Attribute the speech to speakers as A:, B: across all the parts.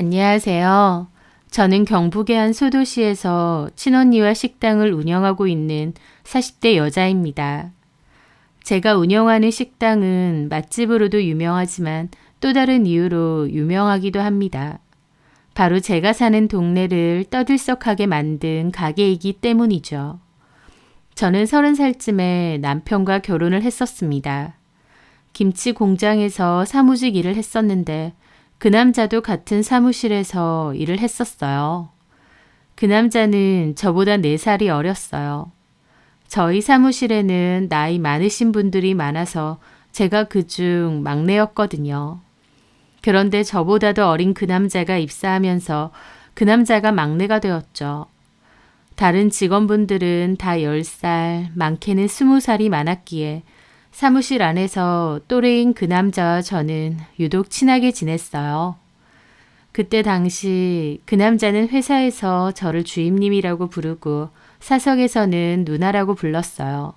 A: 안녕하세요. 저는 경북의 한 소도시에서 친언니와 식당을 운영하고 있는 40대 여자입니다. 제가 운영하는 식당은 맛집으로도 유명하지만 또 다른 이유로 유명하기도 합니다. 바로 제가 사는 동네를 떠들썩하게 만든 가게이기 때문이죠. 저는 30살쯤에 남편과 결혼을 했었습니다. 김치 공장에서 사무직 일을 했었는데 그 남자도 같은 사무실에서 일을 했었어요. 그 남자는 저보다 4살이 어렸어요. 저희 사무실에는 나이 많으신 분들이 많아서 제가 그중 막내였거든요. 그런데 저보다도 어린 그 남자가 입사하면서 그 남자가 막내가 되었죠. 다른 직원분들은 다 10살, 많게는 20살이 많았기에 사무실 안에서 또래인 그 남자와 저는 유독 친하게 지냈어요. 그때 당시 그 남자는 회사에서 저를 주임님이라고 부르고 사석에서는 누나라고 불렀어요.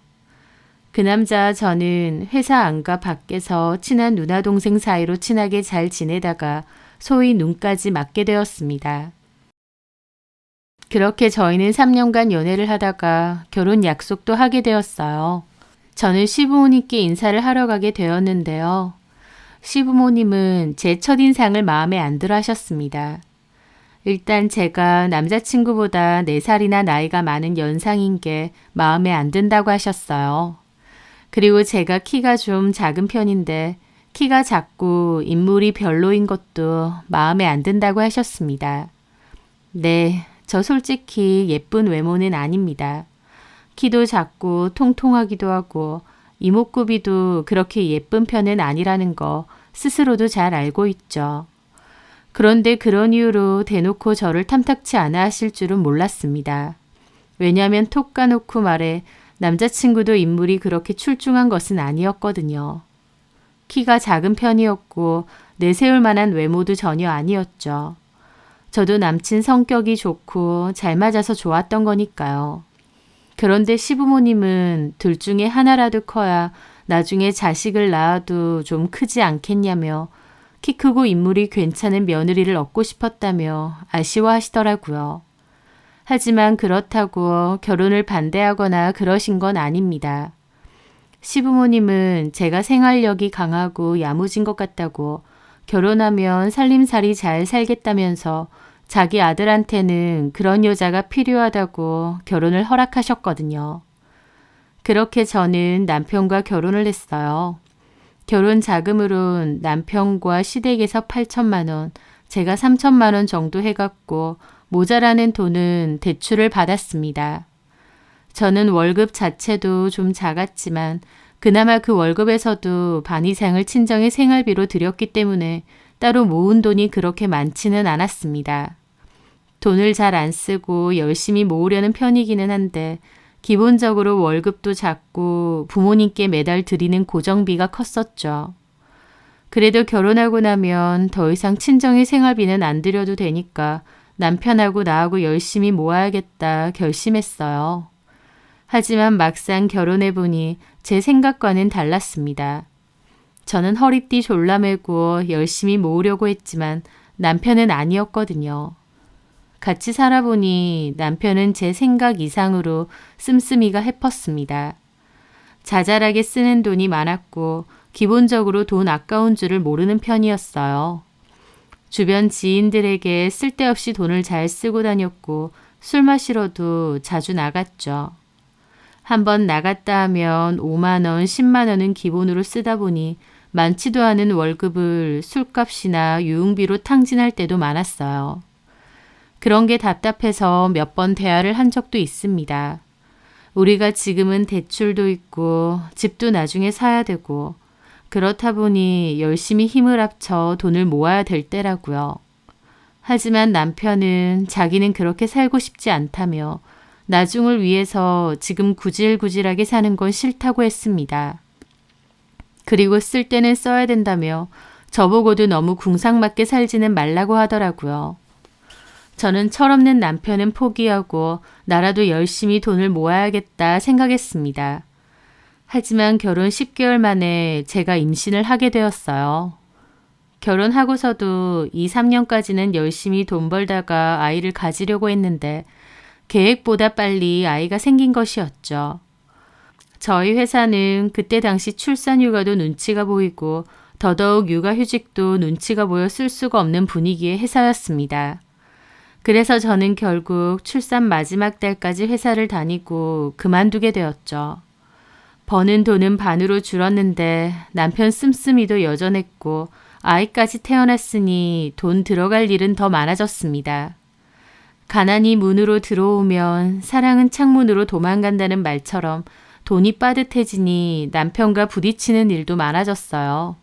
A: 그 남자와 저는 회사 안과 밖에서 친한 누나 동생 사이로 친하게 잘 지내다가 소위 눈까지 맞게 되었습니다. 그렇게 저희는 3년간 연애를 하다가 결혼 약속도 하게 되었어요. 저는 시부모님께 인사를 하러 가게 되었는데요. 시부모님은 제 첫인상을 마음에 안 들어 하셨습니다. 일단 제가 남자친구보다 4살이나 나이가 많은 연상인 게 마음에 안 든다고 하셨어요. 그리고 제가 키가 좀 작은 편인데 키가 작고 인물이 별로인 것도 마음에 안 든다고 하셨습니다. 네, 저 솔직히 예쁜 외모는 아닙니다. 키도 작고 통통하기도 하고 이목구비도 그렇게 예쁜 편은 아니라는 거 스스로도 잘 알고 있죠. 그런데 그런 이유로 대놓고 저를 탐탁치 않아 하실 줄은 몰랐습니다. 왜냐하면 톡 까놓고 말해 남자친구도 인물이 그렇게 출중한 것은 아니었거든요. 키가 작은 편이었고 내세울 만한 외모도 전혀 아니었죠. 저도 남친 성격이 좋고 잘 맞아서 좋았던 거니까요. 그런데 시부모님은 둘 중에 하나라도 커야 나중에 자식을 낳아도 좀 크지 않겠냐며 키 크고 인물이 괜찮은 며느리를 얻고 싶었다며 아쉬워하시더라고요. 하지만 그렇다고 결혼을 반대하거나 그러신 건 아닙니다. 시부모님은 제가 생활력이 강하고 야무진 것 같다고 결혼하면 살림살이 잘 살겠다면서 자기 아들한테는 그런 여자가 필요하다고 결혼을 허락하셨거든요. 그렇게 저는 남편과 결혼을 했어요. 결혼 자금으론 남편과 시댁에서 8천만 원, 제가 3천만 원 정도 해갖고 모자라는 돈은 대출을 받았습니다. 저는 월급 자체도 좀 작았지만 그나마 그 월급에서도 반 이상을 친정의 생활비로 들였기 때문에 따로 모은 돈이 그렇게 많지는 않았습니다. 돈을 잘 안 쓰고 열심히 모으려는 편이기는 한데 기본적으로 월급도 작고 부모님께 매달 드리는 고정비가 컸었죠. 그래도 결혼하고 나면 더 이상 친정의 생활비는 안 들여도 되니까 남편하고 나하고 열심히 모아야겠다 결심했어요. 하지만 막상 결혼해보니 제 생각과는 달랐습니다. 저는 허리띠 졸라매고 열심히 모으려고 했지만 남편은 아니었거든요. 같이 살아보니 남편은 제 생각 이상으로 씀씀이가 해펐습니다. 자잘하게 쓰는 돈이 많았고 기본적으로 돈 아까운 줄을 모르는 편이었어요. 주변 지인들에게 쓸데없이 돈을 잘 쓰고 다녔고 술 마시러도 자주 나갔죠. 한번 나갔다 하면 5만 원, 10만 원은 기본으로 쓰다 보니 많지도 않은 월급을 술값이나 유흥비로 탕진할 때도 많았어요. 그런 게 답답해서 몇 번 대화를 한 적도 있습니다. 우리가 지금은 대출도 있고 집도 나중에 사야 되고 그렇다 보니 열심히 힘을 합쳐 돈을 모아야 될 때라고요. 하지만 남편은 자기는 그렇게 살고 싶지 않다며 나중을 위해서 지금 구질구질하게 사는 건 싫다고 했습니다. 그리고 쓸 때는 써야 된다며 저보고도 너무 궁상맞게 살지는 말라고 하더라고요. 저는 철없는 남편은 포기하고 나라도 열심히 돈을 모아야겠다 생각했습니다. 하지만 결혼 10개월 만에 제가 임신을 하게 되었어요. 결혼하고서도 2, 3년까지는 열심히 돈 벌다가 아이를 가지려고 했는데 계획보다 빨리 아이가 생긴 것이었죠. 저희 회사는 그때 당시 출산휴가도 눈치가 보이고 더더욱 육아휴직도 눈치가 보여 쓸 수가 없는 분위기의 회사였습니다. 그래서 저는 결국 출산 마지막 달까지 회사를 다니고 그만두게 되었죠. 버는 돈은 반으로 줄었는데 남편 씀씀이도 여전했고 아이까지 태어났으니 돈 들어갈 일은 더 많아졌습니다. 가난이 문으로 들어오면 사랑은 창문으로 도망간다는 말처럼 돈이 빠듯해지니 남편과 부딪히는 일도 많아졌어요.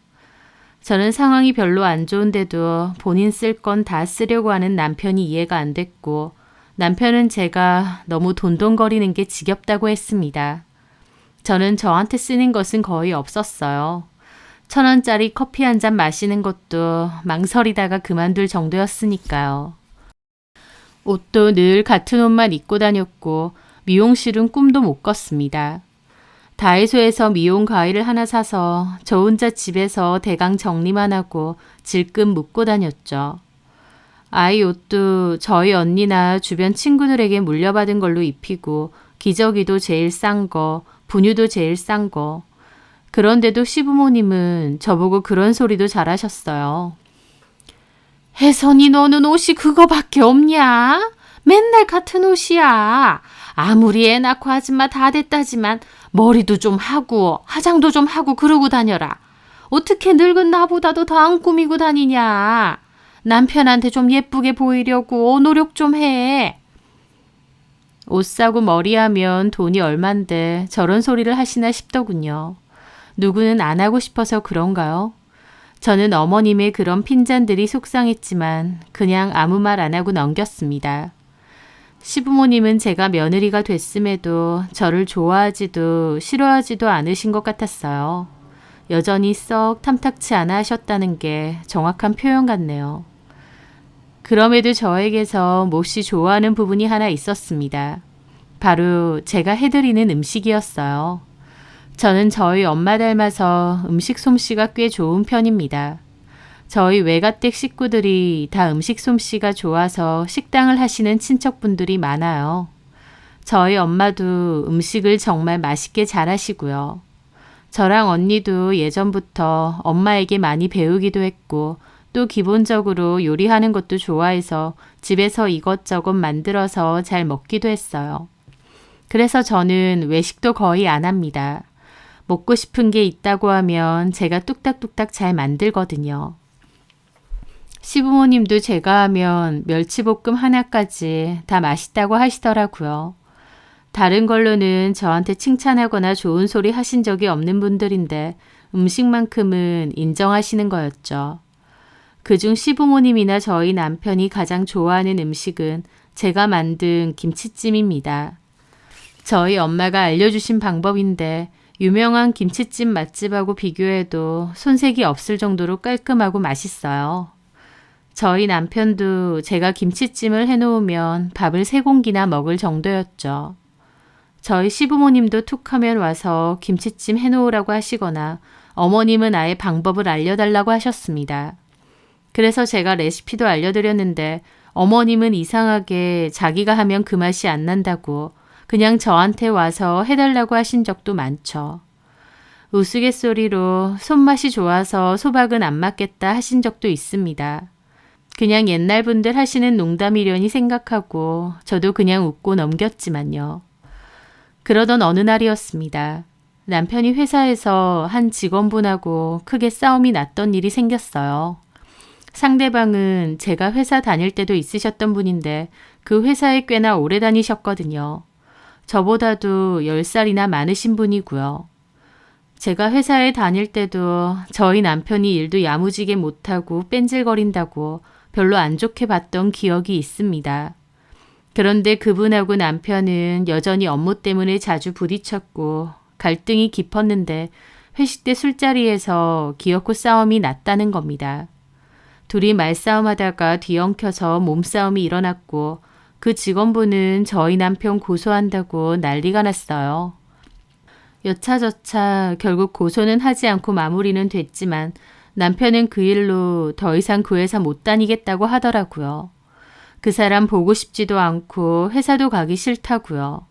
A: 저는 상황이 별로 안 좋은데도 본인 쓸 건 다 쓰려고 하는 남편이 이해가 안 됐고 남편은 제가 너무 돈돈거리는 게 지겹다고 했습니다. 저는 저한테 쓰는 것은 거의 없었어요. 1,000원짜리 커피 한 잔 마시는 것도 망설이다가 그만둘 정도였으니까요. 옷도 늘 같은 옷만 입고 다녔고 미용실은 꿈도 못 꿨습니다. 다이소에서 미용 가위를 하나 사서 저 혼자 집에서 대강 정리만 하고 질끈 묶고 다녔죠. 아이 옷도 저희 언니나 주변 친구들에게 물려받은 걸로 입히고 기저귀도 제일 싼 거, 분유도 제일 싼 거. 그런데도 시부모님은 저보고 그런 소리도 잘하셨어요. 혜선이 너는 옷이 그거밖에 없냐? 맨날 같은 옷이야. 아무리 애 낳고 아줌마 다 됐다지만 머리도 좀 하고 화장도 좀 하고 그러고 다녀라. 어떻게 늙은 나보다도 더 안 꾸미고 다니냐. 남편한테 좀 예쁘게 보이려고 노력 좀 해. 옷 사고 머리하면 돈이 얼만데 저런 소리를 하시나 싶더군요. 누구는 안 하고 싶어서 그런가요? 저는 어머님의 그런 핀잔들이 속상했지만 그냥 아무 말 안 하고 넘겼습니다. 시부모님은 제가 며느리가 됐음에도 저를 좋아하지도 싫어하지도 않으신 것 같았어요. 여전히 썩 탐탁치 않아 하셨다는 게 정확한 표현 같네요. 그럼에도 저에게서 몹시 좋아하는 부분이 하나 있었습니다. 바로 제가 해드리는 음식이었어요. 저는 저희 엄마 닮아서 음식 솜씨가 꽤 좋은 편입니다. 저희 외가댁 식구들이 다 음식 솜씨가 좋아서 식당을 하시는 친척분들이 많아요. 저희 엄마도 음식을 정말 맛있게 잘하시고요. 저랑 언니도 예전부터 엄마에게 많이 배우기도 했고 또 기본적으로 요리하는 것도 좋아해서 집에서 이것저것 만들어서 잘 먹기도 했어요. 그래서 저는 외식도 거의 안 합니다. 먹고 싶은 게 있다고 하면 제가 뚝딱뚝딱 잘 만들거든요. 시부모님도 제가 하면 멸치볶음 하나까지 다 맛있다고 하시더라고요. 다른 걸로는 저한테 칭찬하거나 좋은 소리 하신 적이 없는 분들인데 음식만큼은 인정하시는 거였죠. 그중 시부모님이나 저희 남편이 가장 좋아하는 음식은 제가 만든 김치찜입니다. 저희 엄마가 알려주신 방법인데 유명한 김치찜 맛집하고 비교해도 손색이 없을 정도로 깔끔하고 맛있어요. 저희 남편도 제가 김치찜을 해놓으면 밥을 3공기나 먹을 정도였죠. 저희 시부모님도 툭하면 와서 김치찜 해놓으라고 하시거나 어머님은 아예 방법을 알려달라고 하셨습니다. 그래서 제가 레시피도 알려드렸는데 어머님은 이상하게 자기가 하면 그 맛이 안 난다고 그냥 저한테 와서 해달라고 하신 적도 많죠. 우스갯소리로 손맛이 좋아서 소박은 안 맞겠다 하신 적도 있습니다. 그냥 옛날 분들 하시는 농담이려니 생각하고 저도 그냥 웃고 넘겼지만요. 그러던 어느 날이었습니다. 남편이 회사에서 한 직원분하고 크게 싸움이 났던 일이 생겼어요. 상대방은 제가 회사 다닐 때도 있으셨던 분인데 그 회사에 꽤나 오래 다니셨거든요. 저보다도 10살이나 많으신 분이고요. 제가 회사에 다닐 때도 저희 남편이 일도 야무지게 못하고 뺀질거린다고 별로 안 좋게 봤던 기억이 있습니다. 그런데 그분하고 남편은 여전히 업무 때문에 자주 부딪혔고 갈등이 깊었는데 회식 때 술자리에서 기어코 싸움이 났다는 겁니다. 둘이 말싸움하다가 뒤엉켜서 몸싸움이 일어났고 그 직원분은 저희 남편 고소한다고 난리가 났어요. 여차저차 결국 고소는 하지 않고 마무리는 됐지만 남편은 그 일로 더 이상 그 회사 못 다니겠다고 하더라고요. 그 사람 보고 싶지도 않고 회사도 가기 싫다고요.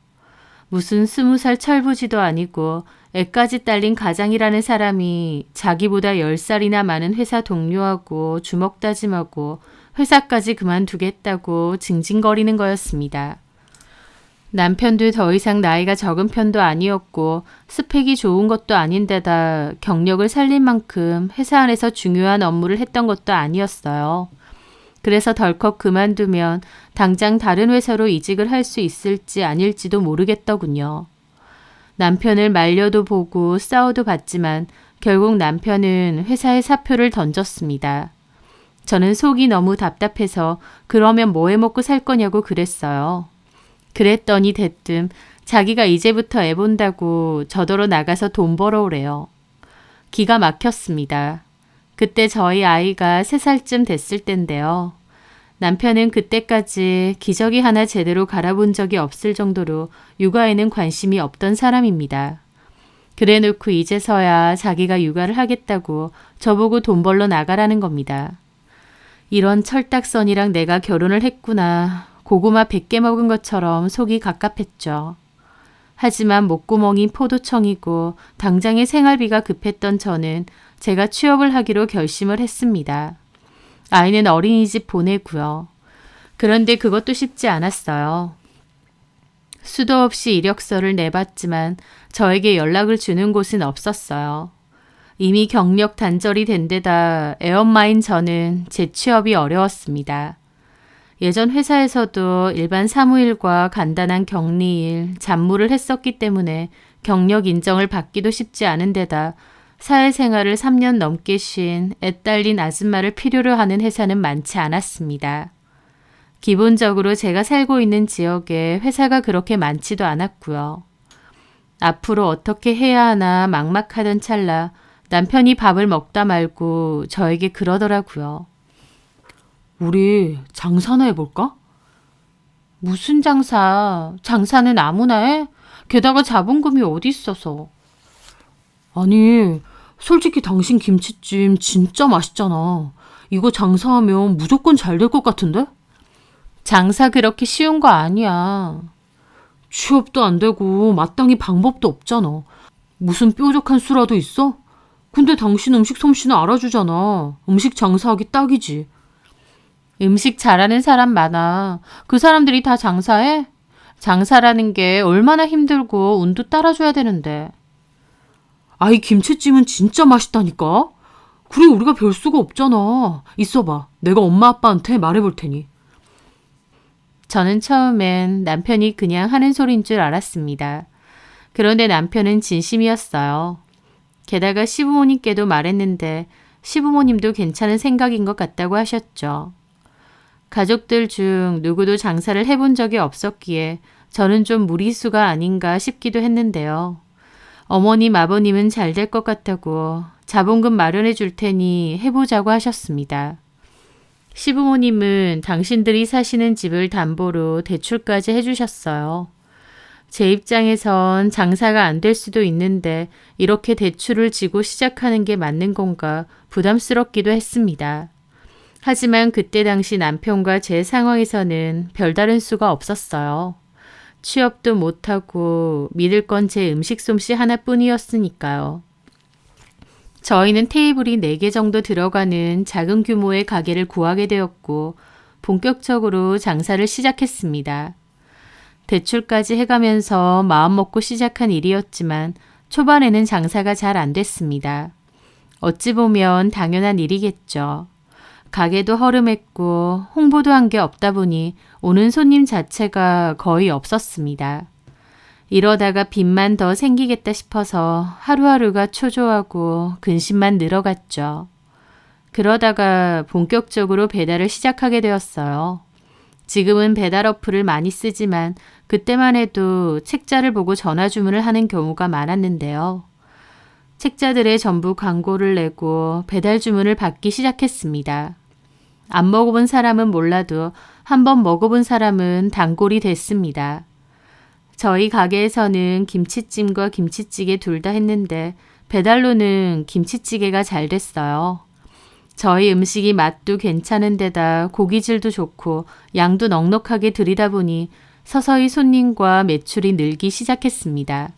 A: 무슨 20살 철부지도 아니고 애까지 딸린 가장이라는 사람이 자기보다 10살이나 많은 회사 동료하고 주먹다짐하고 회사까지 그만두겠다고 징징거리는 거였습니다. 남편도 더 이상 나이가 적은 편도 아니었고 스펙이 좋은 것도 아닌데다 경력을 살릴 만큼 회사 안에서 중요한 업무를 했던 것도 아니었어요. 그래서 덜컥 그만두면 당장 다른 회사로 이직을 할 수 있을지 아닐지도 모르겠더군요. 남편을 말려도 보고 싸워도 봤지만 결국 남편은 회사에 사표를 던졌습니다. 저는 속이 너무 답답해서 그러면 뭐 해먹고 살 거냐고 그랬어요. 그랬더니 대뜸 자기가 이제부터 애 본다고 저더러 나가서 돈 벌어오래요. 기가 막혔습니다. 그때 저희 아이가 3살쯤 됐을 땐데요. 남편은 그때까지 기저귀 하나 제대로 갈아본 적이 없을 정도로 육아에는 관심이 없던 사람입니다. 그래놓고 이제서야 자기가 육아를 하겠다고 저보고 돈 벌러 나가라는 겁니다. 이런 철딱선이랑 내가 결혼을 했구나. 고구마 100개 먹은 것처럼 속이 갑갑했죠. 하지만 목구멍이 포도청이고 당장의 생활비가 급했던 저는 제가 취업을 하기로 결심을 했습니다. 아이는 어린이집 보내고요. 그런데 그것도 쉽지 않았어요. 수도 없이 이력서를 내봤지만 저에게 연락을 주는 곳은 없었어요. 이미 경력 단절이 된 데다 애엄마인 저는 재취업이 어려웠습니다. 예전 회사에서도 일반 사무일과 간단한 격리일, 잡무를 했었기 때문에 경력 인정을 받기도 쉽지 않은 데다 사회생활을 3년 넘게 쉰 애 딸린 아줌마를 필요로 하는 회사는 많지 않았습니다. 기본적으로 제가 살고 있는 지역에 회사가 그렇게 많지도 않았고요. 앞으로 어떻게 해야 하나 막막하던 찰나 남편이 밥을 먹다 말고 저에게 그러더라고요.
B: 우리 장사나 해볼까?
A: 무슨 장사? 장사는 아무나 해? 게다가 자본금이 어디 있어서.
B: 아니, 솔직히 당신 김치찜 진짜 맛있잖아. 이거 장사하면 무조건 잘 될 것 같은데?
A: 장사 그렇게 쉬운 거 아니야.
B: 취업도 안 되고 마땅히 방법도 없잖아. 무슨 뾰족한 수라도 있어? 근데 당신 음식 솜씨는 알아주잖아. 음식 장사하기 딱이지.
A: 음식 잘하는 사람 많아. 그 사람들이 다 장사해? 장사라는 게 얼마나 힘들고 운도 따라줘야 되는데.
B: 아이 김치찜은 진짜 맛있다니까? 그래 우리가 별 수가 없잖아. 있어봐. 내가 엄마 아빠한테 말해볼 테니.
A: 저는 처음엔 남편이 그냥 하는 소린 줄 알았습니다. 그런데 남편은 진심이었어요. 게다가 시부모님께도 말했는데 시부모님도 괜찮은 생각인 것 같다고 하셨죠. 가족들 중 누구도 장사를 해본 적이 없었기에 저는 좀 무리수가 아닌가 싶기도 했는데요. 어머님, 아버님은 잘 될 것 같다고 자본금 마련해 줄 테니 해보자고 하셨습니다. 시부모님은 당신들이 사시는 집을 담보로 대출까지 해주셨어요. 제 입장에선 장사가 안 될 수도 있는데 이렇게 대출을 지고 시작하는 게 맞는 건가 부담스럽기도 했습니다. 하지만 그때 당시 남편과 제 상황에서는 별다른 수가 없었어요. 취업도 못하고 믿을 건 제 음식 솜씨 하나뿐이었으니까요. 저희는 테이블이 4개 정도 들어가는 작은 규모의 가게를 구하게 되었고 본격적으로 장사를 시작했습니다. 대출까지 해가면서 마음먹고 시작한 일이었지만 초반에는 장사가 잘 안 됐습니다. 어찌 보면 당연한 일이겠죠. 가게도 허름했고 홍보도 한 게 없다 보니 오는 손님 자체가 거의 없었습니다. 이러다가 빚만 더 생기겠다 싶어서 하루하루가 초조하고 근심만 늘어갔죠. 그러다가 본격적으로 배달을 시작하게 되었어요. 지금은 배달 어플을 많이 쓰지만 그때만 해도 책자를 보고 전화 주문을 하는 경우가 많았는데요. 책자들에 전부 광고를 내고 배달 주문을 받기 시작했습니다. 안 먹어본 사람은 몰라도 한번 먹어본 사람은 단골이 됐습니다. 저희 가게에서는 김치찜과 김치찌개 둘 다 했는데 배달로는 김치찌개가 잘 됐어요. 저희 음식이 맛도 괜찮은 데다 고기질도 좋고 양도 넉넉하게 들이다 보니 서서히 손님과 매출이 늘기 시작했습니다.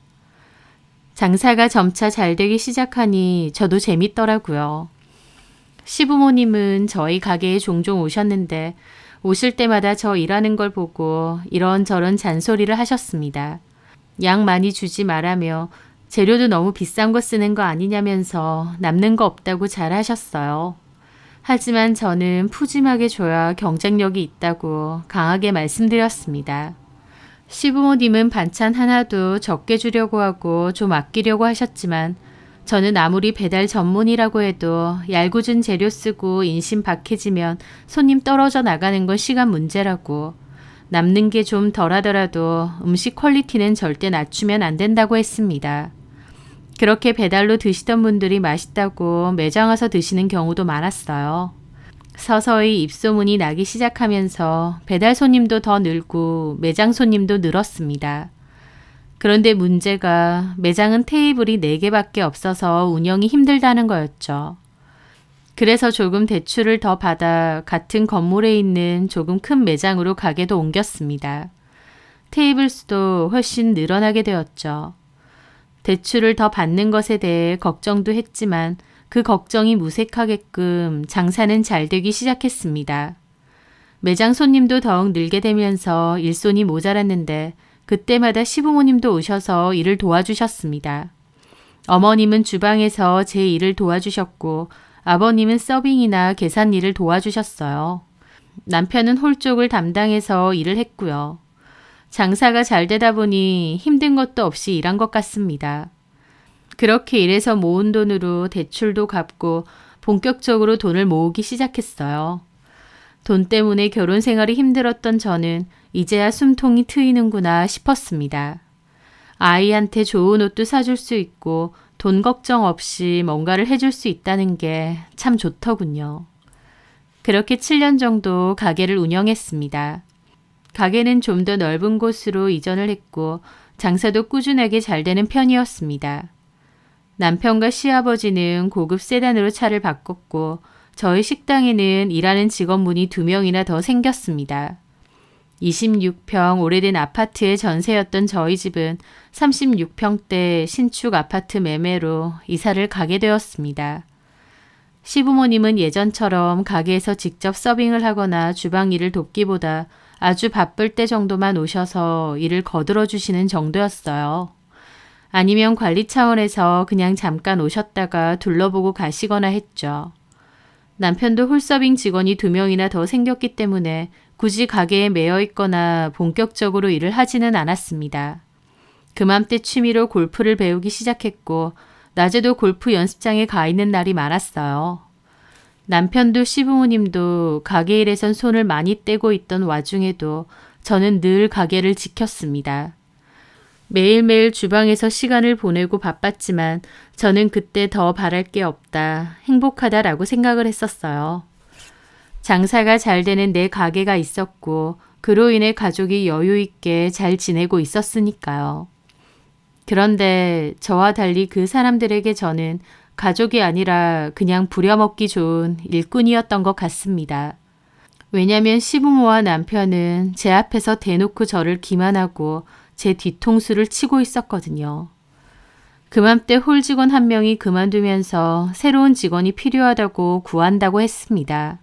A: 장사가 점차 잘 되기 시작하니 저도 재밌더라고요. 시부모님은 저희 가게에 종종 오셨는데 오실 때마다 저 일하는 걸 보고 이런저런 잔소리를 하셨습니다. 양 많이 주지 말라며 재료도 너무 비싼 거 쓰는 거 아니냐면서 남는 거 없다고 잘 하셨어요. 하지만 저는 푸짐하게 줘야 경쟁력이 있다고 강하게 말씀드렸습니다. 시부모님은 반찬 하나도 적게 주려고 하고 좀 아끼려고 하셨지만 저는 아무리 배달 전문이라고 해도 얄궂은 재료 쓰고 인심 박해지면 손님 떨어져 나가는 건 시간 문제라고 남는 게 좀 덜하더라도 음식 퀄리티는 절대 낮추면 안 된다고 했습니다. 그렇게 배달로 드시던 분들이 맛있다고 매장 와서 드시는 경우도 많았어요. 서서히 입소문이 나기 시작하면서 배달 손님도 더 늘고 매장 손님도 늘었습니다. 그런데 문제가 매장은 테이블이 4개밖에 없어서 운영이 힘들다는 거였죠. 그래서 조금 대출을 더 받아 같은 건물에 있는 조금 큰 매장으로 가게도 옮겼습니다. 테이블 수도 훨씬 늘어나게 되었죠. 대출을 더 받는 것에 대해 걱정도 했지만 그 걱정이 무색하게끔 장사는 잘 되기 시작했습니다. 매장 손님도 더욱 늘게 되면서 일손이 모자랐는데 그때마다 시부모님도 오셔서 일을 도와주셨습니다. 어머님은 주방에서 제 일을 도와주셨고 아버님은 서빙이나 계산 일을 도와주셨어요. 남편은 홀 쪽을 담당해서 일을 했고요. 장사가 잘 되다 보니 힘든 것도 없이 일한 것 같습니다. 그렇게 일해서 모은 돈으로 대출도 갚고 본격적으로 돈을 모으기 시작했어요. 돈 때문에 결혼 생활이 힘들었던 저는 이제야 숨통이 트이는구나 싶었습니다. 아이한테 좋은 옷도 사줄 수 있고 돈 걱정 없이 뭔가를 해줄 수 있다는 게 참 좋더군요. 그렇게 7년 정도 가게를 운영했습니다. 가게는 좀 더 넓은 곳으로 이전을 했고 장사도 꾸준하게 잘 되는 편이었습니다. 남편과 시아버지는 고급 세단으로 차를 바꿨고 저희 식당에는 일하는 직원분이 2명이나 더 생겼습니다. 26평 오래된 아파트의 전세였던 저희 집은 36평대 신축 아파트 매매로 이사를 가게 되었습니다. 시부모님은 예전처럼 가게에서 직접 서빙을 하거나 주방 일을 돕기보다 아주 바쁠 때 정도만 오셔서 일을 거들어 주시는 정도였어요. 아니면 관리 차원에서 그냥 잠깐 오셨다가 둘러보고 가시거나 했죠. 남편도 홀서빙 직원이 2명이나 더 생겼기 때문에 굳이 가게에 매여 있거나 본격적으로 일을 하지는 않았습니다. 그맘때 취미로 골프를 배우기 시작했고 낮에도 골프 연습장에 가 있는 날이 많았어요. 남편도 시부모님도 가게 일에선 손을 많이 떼고 있던 와중에도 저는 늘 가게를 지켰습니다. 매일매일 주방에서 시간을 보내고 바빴지만 저는 그때 더 바랄 게 없다, 행복하다라고 생각을 했었어요. 장사가 잘 되는 내 가게가 있었고 그로 인해 가족이 여유 있게 잘 지내고 있었으니까요. 그런데 저와 달리 그 사람들에게 저는 가족이 아니라 그냥 부려먹기 좋은 일꾼이었던 것 같습니다. 왜냐면 시부모와 남편은 제 앞에서 대놓고 저를 기만하고 제 뒤통수를 치고 있었거든요. 그맘때 홀 직원 1명이 그만두면서 새로운 직원이 필요하다고 구한다고 했습니다.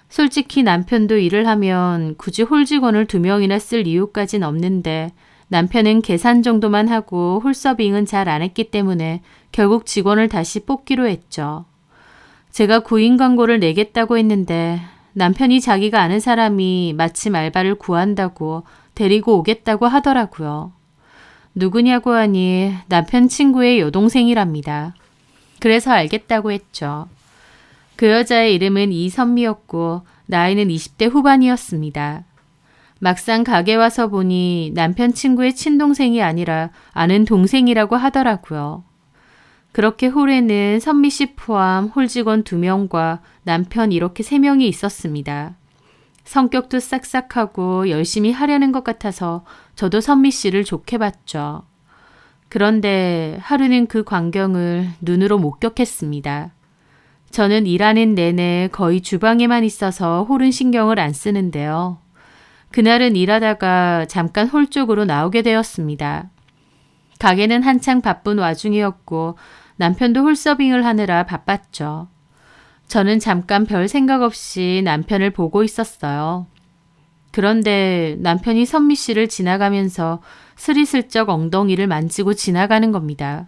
A: 솔직히 남편도 일을 하면 굳이 홀 직원을 2명이나 쓸 이유까진 없는데 남편은 계산 정도만 하고 홀서빙은 잘 안 했기 때문에 결국 직원을 다시 뽑기로 했죠. 제가 구인 광고를 내겠다고 했는데 남편이 자기가 아는 사람이 마침 알바를 구한다고 데리고 오겠다고 하더라고요. 누구냐고 하니 남편 친구의 여동생이랍니다. 그래서 알겠다고 했죠. 그 여자의 이름은 이선미였고 나이는 20대 후반이었습니다. 막상 가게 와서 보니 남편 친구의 친동생이 아니라 아는 동생이라고 하더라고요. 그렇게 홀에는 선미 씨 포함 홀 직원 2명과 남편 이렇게 3명이 있었습니다. 성격도 싹싹하고 열심히 하려는 것 같아서 저도 선미 씨를 좋게 봤죠. 그런데 하루는 그 광경을 눈으로 목격했습니다. 저는 일하는 내내 거의 주방에만 있어서 홀은 신경을 안 쓰는데요. 그날은 일하다가 잠깐 홀 쪽으로 나오게 되었습니다. 가게는 한창 바쁜 와중이었고 남편도 홀 서빙을 하느라 바빴죠. 저는 잠깐 별 생각 없이 남편을 보고 있었어요. 그런데 남편이 선미 씨를 지나가면서 스리슬쩍 엉덩이를 만지고 지나가는 겁니다.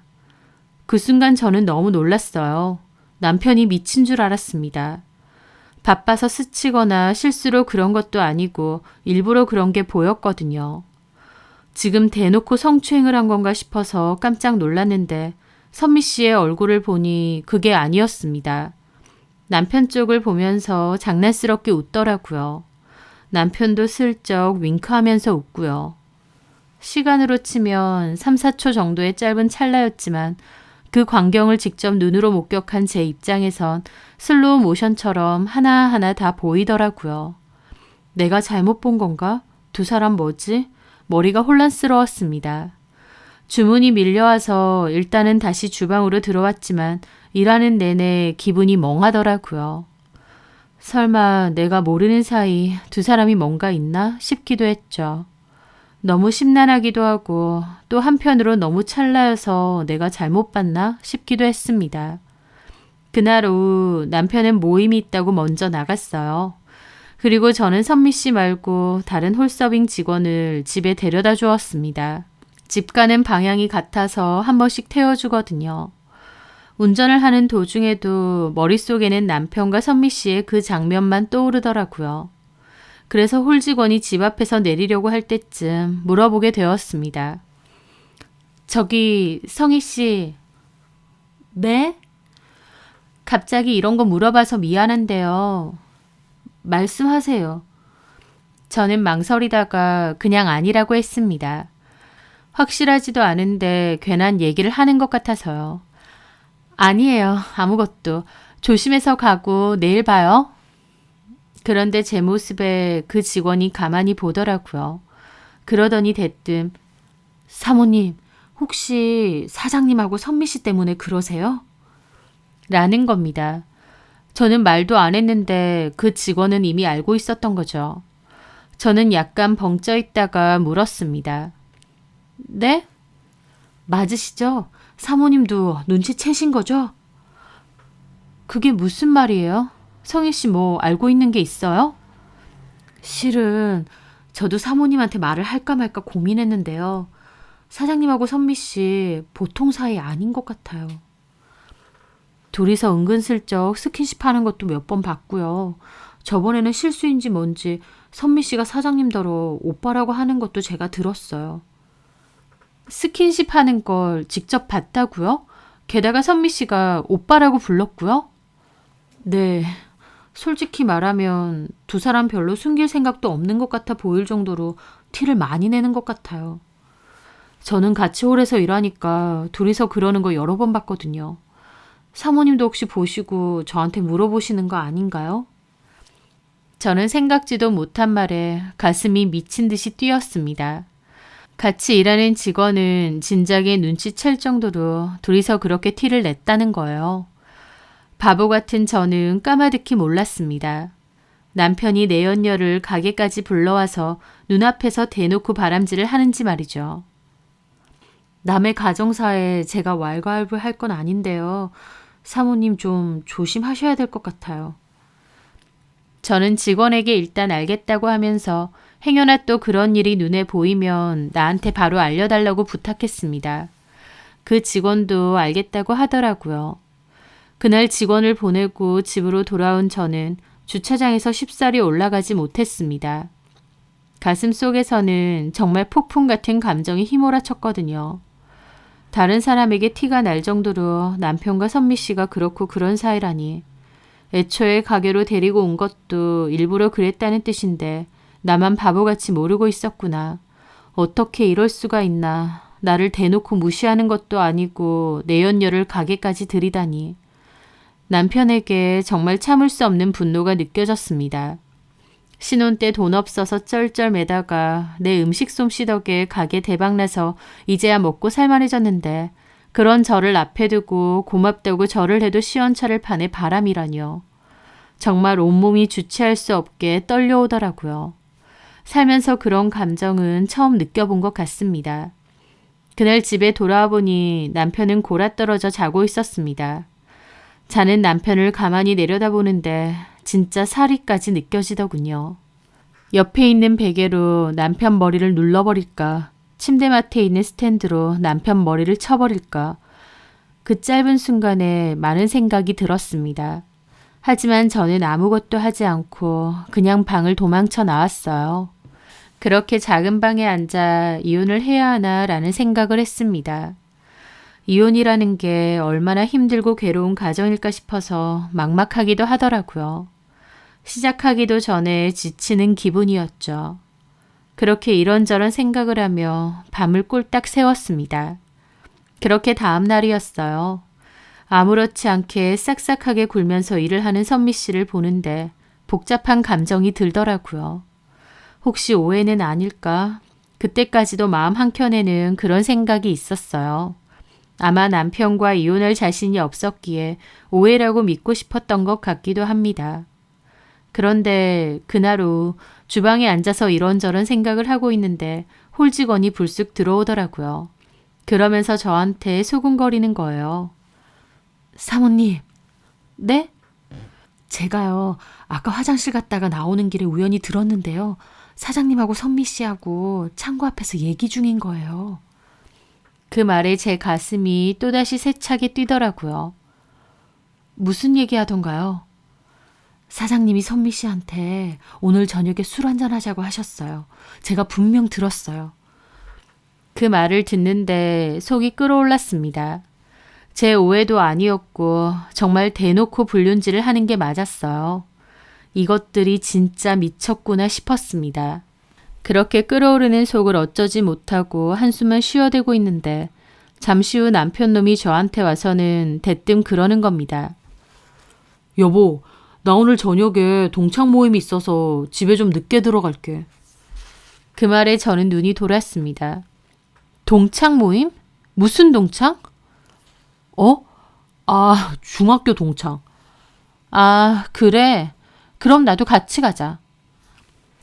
A: 그 순간 저는 너무 놀랐어요. 남편이 미친 줄 알았습니다. 바빠서 스치거나 실수로 그런 것도 아니고 일부러 그런 게 보였거든요. 지금 대놓고 성추행을 한 건가 싶어서 깜짝 놀랐는데 선미 씨의 얼굴을 보니 그게 아니었습니다. 남편 쪽을 보면서 장난스럽게 웃더라고요. 남편도 슬쩍 윙크하면서 웃고요. 시간으로 치면 3, 4초 정도의 짧은 찰나였지만 그 광경을 직접 눈으로 목격한 제 입장에선 슬로우 모션처럼 하나하나 다 보이더라고요. 내가 잘못 본 건가? 두 사람 뭐지? 머리가 혼란스러웠습니다. 주문이 밀려와서 일단은 다시 주방으로 들어왔지만 일하는 내내 기분이 멍하더라고요. 설마 내가 모르는 사이 두 사람이 뭔가 있나 싶기도 했죠. 너무 심란하기도 하고 또 한편으로 너무 찰나여서 내가 잘못 봤나 싶기도 했습니다. 그날 오후 남편은 모임이 있다고 먼저 나갔어요. 그리고 저는 선미 씨 말고 다른 홀서빙 직원을 집에 데려다 주었습니다. 집 가는 방향이 같아서 한 번씩 태워주거든요. 운전을 하는 도중에도 머릿속에는 남편과 선미 씨의 그 장면만 떠오르더라고요. 그래서 홀 직원이 집 앞에서 내리려고 할 때쯤 물어보게 되었습니다. 저기 성희 씨. 네? 갑자기 이런 거 물어봐서 미안한데요. 말씀하세요. 저는 망설이다가 그냥 아니라고 했습니다. 확실하지도 않은데 괜한 얘기를 하는 것 같아서요. 아니에요. 아무것도. 조심해서 가고 내일 봐요. 그런데 제 모습에 그 직원이 가만히 보더라고요. 그러더니 대뜸 사모님 혹시 사장님하고 선미 씨 때문에 그러세요? 라는 겁니다. 저는 말도 안 했는데 그 직원은 이미 알고 있었던 거죠. 저는 약간 벙쪄 있다가 물었습니다. 네? 맞으시죠? 사모님도 눈치채신 거죠? 그게 무슨 말이에요? 성희 씨 뭐 알고 있는 게 있어요? 실은 저도 사모님한테 말을 할까 말까 고민했는데요. 사장님하고 선미 씨 보통 사이 아닌 것 같아요. 둘이서 은근슬쩍 스킨십 하는 것도 몇 번 봤고요. 저번에는 실수인지 뭔지 선미 씨가 사장님더러 오빠라고 하는 것도 제가 들었어요. 스킨십 하는 걸 직접 봤다고요? 게다가 선미 씨가 오빠라고 불렀고요? 네, 솔직히 말하면 두 사람 별로 숨길 생각도 없는 것 같아 보일 정도로 티를 많이 내는 것 같아요. 저는 같이 홀에서 일하니까 둘이서 그러는 거 여러 번 봤거든요. 사모님도 혹시 보시고 저한테 물어보시는 거 아닌가요? 저는 생각지도 못한 말에 가슴이 미친 듯이 뛰었습니다. 같이 일하는 직원은 진작에 눈치챌 정도로 둘이서 그렇게 티를 냈다는 거예요. 바보 같은 저는 까마득히 몰랐습니다. 남편이 내연녀를 가게까지 불러와서 눈앞에서 대놓고 바람질을 하는지 말이죠. 남의 가정사에 제가 왈가왈부할 건 아닌데요. 사모님 좀 조심하셔야 될 것 같아요. 저는 직원에게 일단 알겠다고 하면서 행여나 또 그런 일이 눈에 보이면 나한테 바로 알려달라고 부탁했습니다. 그 직원도 알겠다고 하더라고요. 그날 직원을 보내고 집으로 돌아온 저는 주차장에서 쉽사리 올라가지 못했습니다. 가슴 속에서는 정말 폭풍 같은 감정이 휘몰아쳤거든요. 다른 사람에게 티가 날 정도로 남편과 선미 씨가 그렇고 그런 사이라니. 애초에 가게로 데리고 온 것도 일부러 그랬다는 뜻인데 나만 바보같이 모르고 있었구나. 어떻게 이럴 수가 있나. 나를 대놓고 무시하는 것도 아니고 내연녀를 가게까지 들이다니. 남편에게 정말 참을 수 없는 분노가 느껴졌습니다. 신혼 때 돈 없어서 쩔쩔매다가 내 음식 솜씨 덕에 가게 대박나서 이제야 먹고 살만해졌는데 그런 저를 앞에 두고 고맙다고 절을 해도 시원찮을 판에 바람이라뇨. 정말 온몸이 주체할 수 없게 떨려오더라고요. 살면서 그런 감정은 처음 느껴본 것 같습니다. 그날 집에 돌아와 보니 남편은 골아떨어져 자고 있었습니다. 자는 남편을 가만히 내려다보는데 진짜 사리까지 느껴지더군요. 옆에 있는 베개로 남편 머리를 눌러버릴까, 침대맡에 있는 스탠드로 남편 머리를 쳐버릴까, 그 짧은 순간에 많은 생각이 들었습니다. 하지만 저는 아무것도 하지 않고 그냥 방을 도망쳐 나왔어요. 그렇게 작은 방에 앉아 이혼을 해야 하나라는 생각을 했습니다. 이혼이라는 게 얼마나 힘들고 괴로운 과정일까 싶어서 막막하기도 하더라고요. 시작하기도 전에 지치는 기분이었죠. 그렇게 이런저런 생각을 하며 밤을 꼴딱 새웠습니다. 그렇게 다음 날이었어요. 아무렇지 않게 싹싹하게 굴면서 일을 하는 선미 씨를 보는데 복잡한 감정이 들더라고요. 혹시 오해는 아닐까? 그때까지도 마음 한켠에는 그런 생각이 있었어요. 아마 남편과 이혼할 자신이 없었기에 오해라고 믿고 싶었던 것 같기도 합니다. 그런데 그날 후 주방에 앉아서 이런저런 생각을 하고 있는데 홀직원이 불쑥 들어오더라고요. 그러면서 저한테 소곤거리는 거예요. 사모님. 네? 제가요, 아까 화장실 갔다가 나오는 길에 우연히 들었는데요. 사장님하고 선미 씨하고 창고 앞에서 얘기 중인 거예요. 그 말에 제 가슴이 또다시 세차게 뛰더라고요. 무슨 얘기하던가요? 사장님이 선미 씨한테 오늘 저녁에 술 한잔 하자고 하셨어요. 제가 분명 들었어요. 그 말을 듣는데 속이 끓어올랐습니다. 제 오해도 아니었고 정말 대놓고 불륜질을 하는 게 맞았어요. 이것들이 진짜 미쳤구나 싶었습니다. 그렇게 끓어오르는 속을 어쩌지 못하고 한숨만 쉬어대고 있는데 잠시 후 남편 놈이 저한테 와서는 대뜸 그러는 겁니다.
B: 여보, 나 오늘 저녁에 동창 모임이 있어서 집에 좀 늦게 들어갈게.
A: 그 말에 저는 눈이 돌았습니다. 동창 모임? 무슨 동창?
B: 중학교 동창.
A: 아, 그래. 그럼 나도 같이 가자.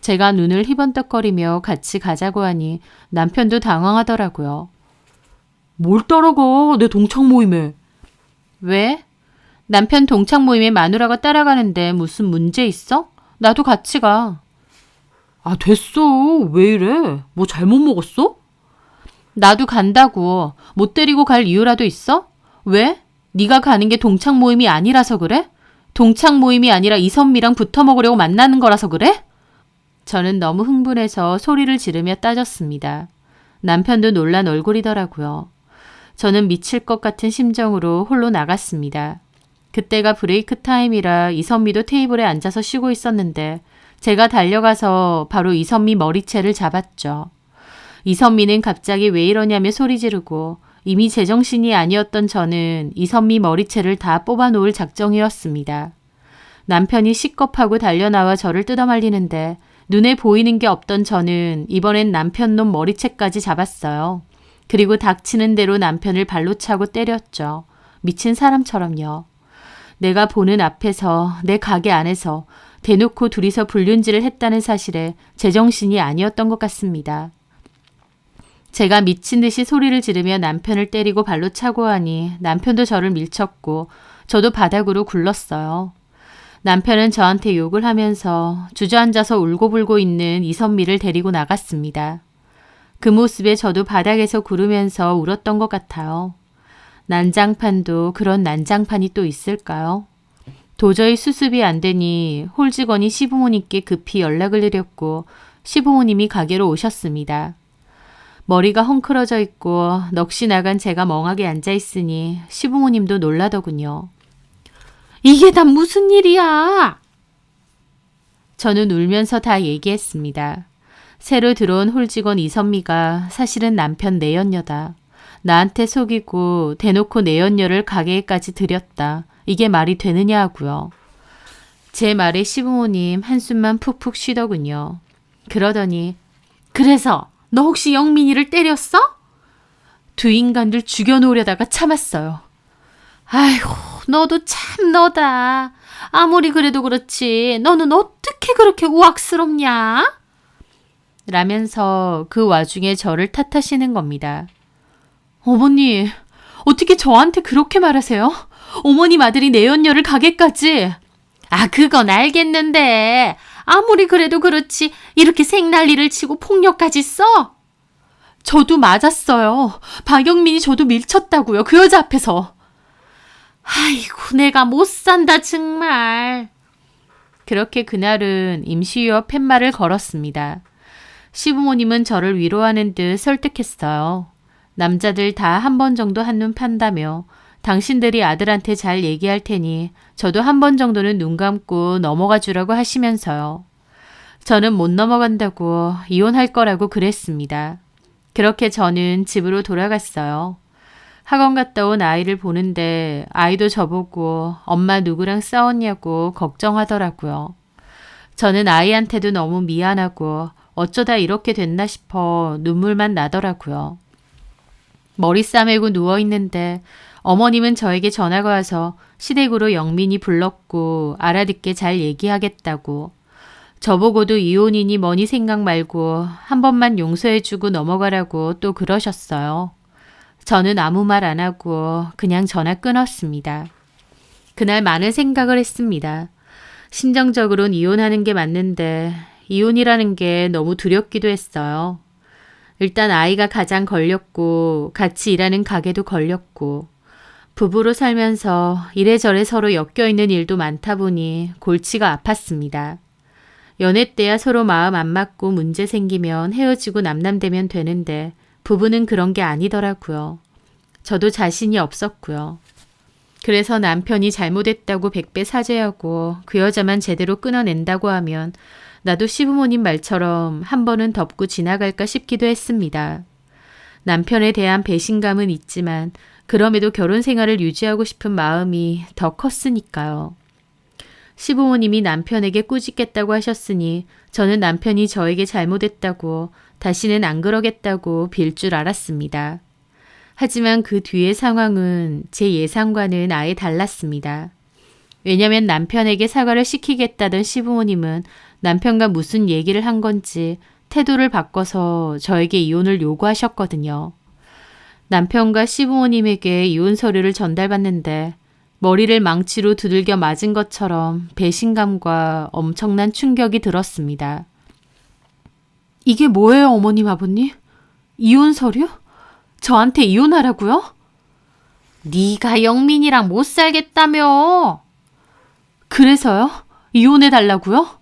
A: 제가 눈을 희번떡거리며 같이 가자고 하니 남편도 당황하더라고요.
B: 뭘 따라가, 내 동창 모임에.
A: 왜? 남편 동창 모임에 마누라가 따라가는데 무슨 문제 있어? 나도 같이 가.
B: 아, 됐어. 왜 이래? 뭐 잘못 먹었어?
A: 나도 간다고. 못 데리고 갈 이유라도 있어? 왜? 네가 가는 게 동창 모임이 아니라서 그래? 동창 모임이 아니라 이선미랑 붙어 먹으려고 만나는 거라서 그래? 저는 너무 흥분해서 소리를 지르며 따졌습니다. 남편도 놀란 얼굴이더라고요. 저는 미칠 것 같은 심정으로 홀로 나갔습니다. 그때가 브레이크 타임이라 이선미도 테이블에 앉아서 쉬고 있었는데 제가 달려가서 바로 이선미 머리채를 잡았죠. 이선미는 갑자기 왜 이러냐며 소리 지르고 이미 제정신이 아니었던 저는 이선미 머리채를 다 뽑아놓을 작정이었습니다. 남편이 식겁하고 달려나와 저를 뜯어말리는데 눈에 보이는 게 없던 저는 이번엔 남편 놈 머리채까지 잡았어요. 그리고 닥치는 대로 남편을 발로 차고 때렸죠. 미친 사람처럼요. 내가 보는 앞에서 내 가게 안에서 대놓고 둘이서 불륜질을 했다는 사실에 제정신이 아니었던 것 같습니다. 제가 미친 듯이 소리를 지르며 남편을 때리고 발로 차고 하니 남편도 저를 밀쳤고 저도 바닥으로 굴렀어요. 남편은 저한테 욕을 하면서 주저앉아서 울고불고 있는 이선미를 데리고 나갔습니다. 그 모습에 저도 바닥에서 구르면서 울었던 것 같아요. 난장판도 그런 난장판이 또 있을까요? 도저히 수습이 안 되니 홀직원이 시부모님께 급히 연락을 드렸고 시부모님이 가게로 오셨습니다. 머리가 헝클어져 있고 넋이 나간 제가 멍하게 앉아 있으니 시부모님도 놀라더군요. 이게 다 무슨 일이야? 저는 울면서 다 얘기했습니다. 새로 들어온 홀직원 이선미가 사실은 남편 내연녀다. 나한테 속이고 대놓고 내연녀를 가게에까지 들였다. 이게 말이 되느냐 하고요. 제 말에 시부모님 한숨만 푹푹 쉬더군요. 그러더니 그래서 너 혹시 영민이를 때렸어? 두 인간들 죽여놓으려다가 참았어요. 아이고, 너도 참 너다. 아무리 그래도 그렇지 너는 어떻게 그렇게 우악스럽냐? 라면서 그 와중에 저를 탓하시는 겁니다. 어머니, 어떻게 저한테 그렇게 말하세요? 어머님 아들이 내연녀를 가게까지. 아, 그건 알겠는데 아무리 그래도 그렇지 이렇게 생난리를 치고 폭력까지 써? 저도 맞았어요. 박영민이 저도 밀쳤다고요. 그 여자 앞에서. 아이고, 내가 못 산다 정말. 그렇게 그날은 임시유업 팻말을 걸었습니다. 시부모님은 저를 위로하는 듯 설득했어요. 남자들 다 한 번 정도 한눈 판다며 당신들이 아들한테 잘 얘기할 테니 저도 한 번 정도는 눈 감고 넘어가 주라고 하시면서요. 저는 못 넘어간다고 이혼할 거라고 그랬습니다. 그렇게 저는 집으로 돌아갔어요. 학원 갔다 온 아이를 보는데 아이도 저보고 엄마 누구랑 싸웠냐고 걱정하더라고요. 저는 아이한테도 너무 미안하고 어쩌다 이렇게 됐나 싶어 눈물만 나더라고요. 머리 싸매고 누워있는데 어머님은 저에게 전화가 와서 시댁으로 영민이 불렀고 알아듣게 잘 얘기하겠다고. 저보고도 이혼이니 뭐니 생각 말고 한 번만 용서해주고 넘어가라고 또 그러셨어요. 저는 아무 말 안 하고 그냥 전화 끊었습니다. 그날 많은 생각을 했습니다. 심정적으론 이혼하는 게 맞는데 이혼이라는 게 너무 두렵기도 했어요. 일단 아이가 가장 걸렸고 같이 일하는 가게도 걸렸고 부부로 살면서 이래저래 서로 엮여있는 일도 많다 보니 골치가 아팠습니다. 연애 때야 서로 마음 안 맞고 문제 생기면 헤어지고 남남되면 되는데 부부는 그런 게 아니더라고요. 저도 자신이 없었고요. 그래서 남편이 잘못했다고 100배 사죄하고 그 여자만 제대로 끊어낸다고 하면 나도 시부모님 말처럼 한 번은 덮고 지나갈까 싶기도 했습니다. 남편에 대한 배신감은 있지만 그럼에도 결혼 생활을 유지하고 싶은 마음이 더 컸으니까요. 시부모님이 남편에게 꾸짖겠다고 하셨으니 저는 남편이 저에게 잘못했다고 다시는 안 그러겠다고 빌 줄 알았습니다. 하지만 그 뒤의 상황은 제 예상과는 아예 달랐습니다. 왜냐면 남편에게 사과를 시키겠다던 시부모님은 남편과 무슨 얘기를 한 건지 태도를 바꿔서 저에게 이혼을 요구하셨거든요. 남편과 시부모님에게 이혼 서류를 전달받는데 머리를 망치로 두들겨 맞은 것처럼 배신감과 엄청난 충격이 들었습니다. 이게 뭐예요, 어머님, 아버님? 이혼 서류? 저한테 이혼하라고요? 네가 영민이랑 못 살겠다며. 그래서요? 이혼해달라고요?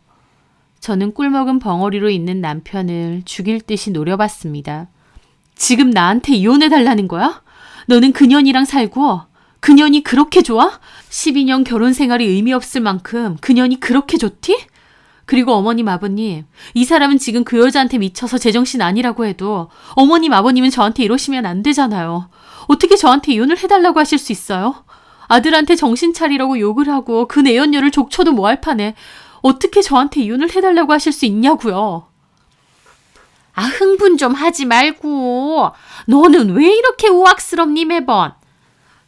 A: 저는 꿀먹은 벙어리로 있는 남편을 죽일 듯이 노려봤습니다. 지금 나한테 이혼해달라는 거야? 너는 그년이랑 살고 그년이 그렇게 좋아? 12년 결혼 생활이 의미 없을 만큼 그년이 그렇게 좋디? 그리고 어머님, 아버님, 이 사람은 지금 그 여자한테 미쳐서 제정신 아니라고 해도 어머님, 아버님은 저한테 이러시면 안 되잖아요. 어떻게 저한테 이혼을 해달라고 하실 수 있어요? 아들한테 정신 차리라고 욕을 하고 그 내연녀를 족쳐도 뭐할 판에 어떻게 저한테 이혼을 해달라고 하실 수 있냐고요. 아, 흥분 좀 하지 말고. 너는 왜 이렇게 우악스럽니 매번?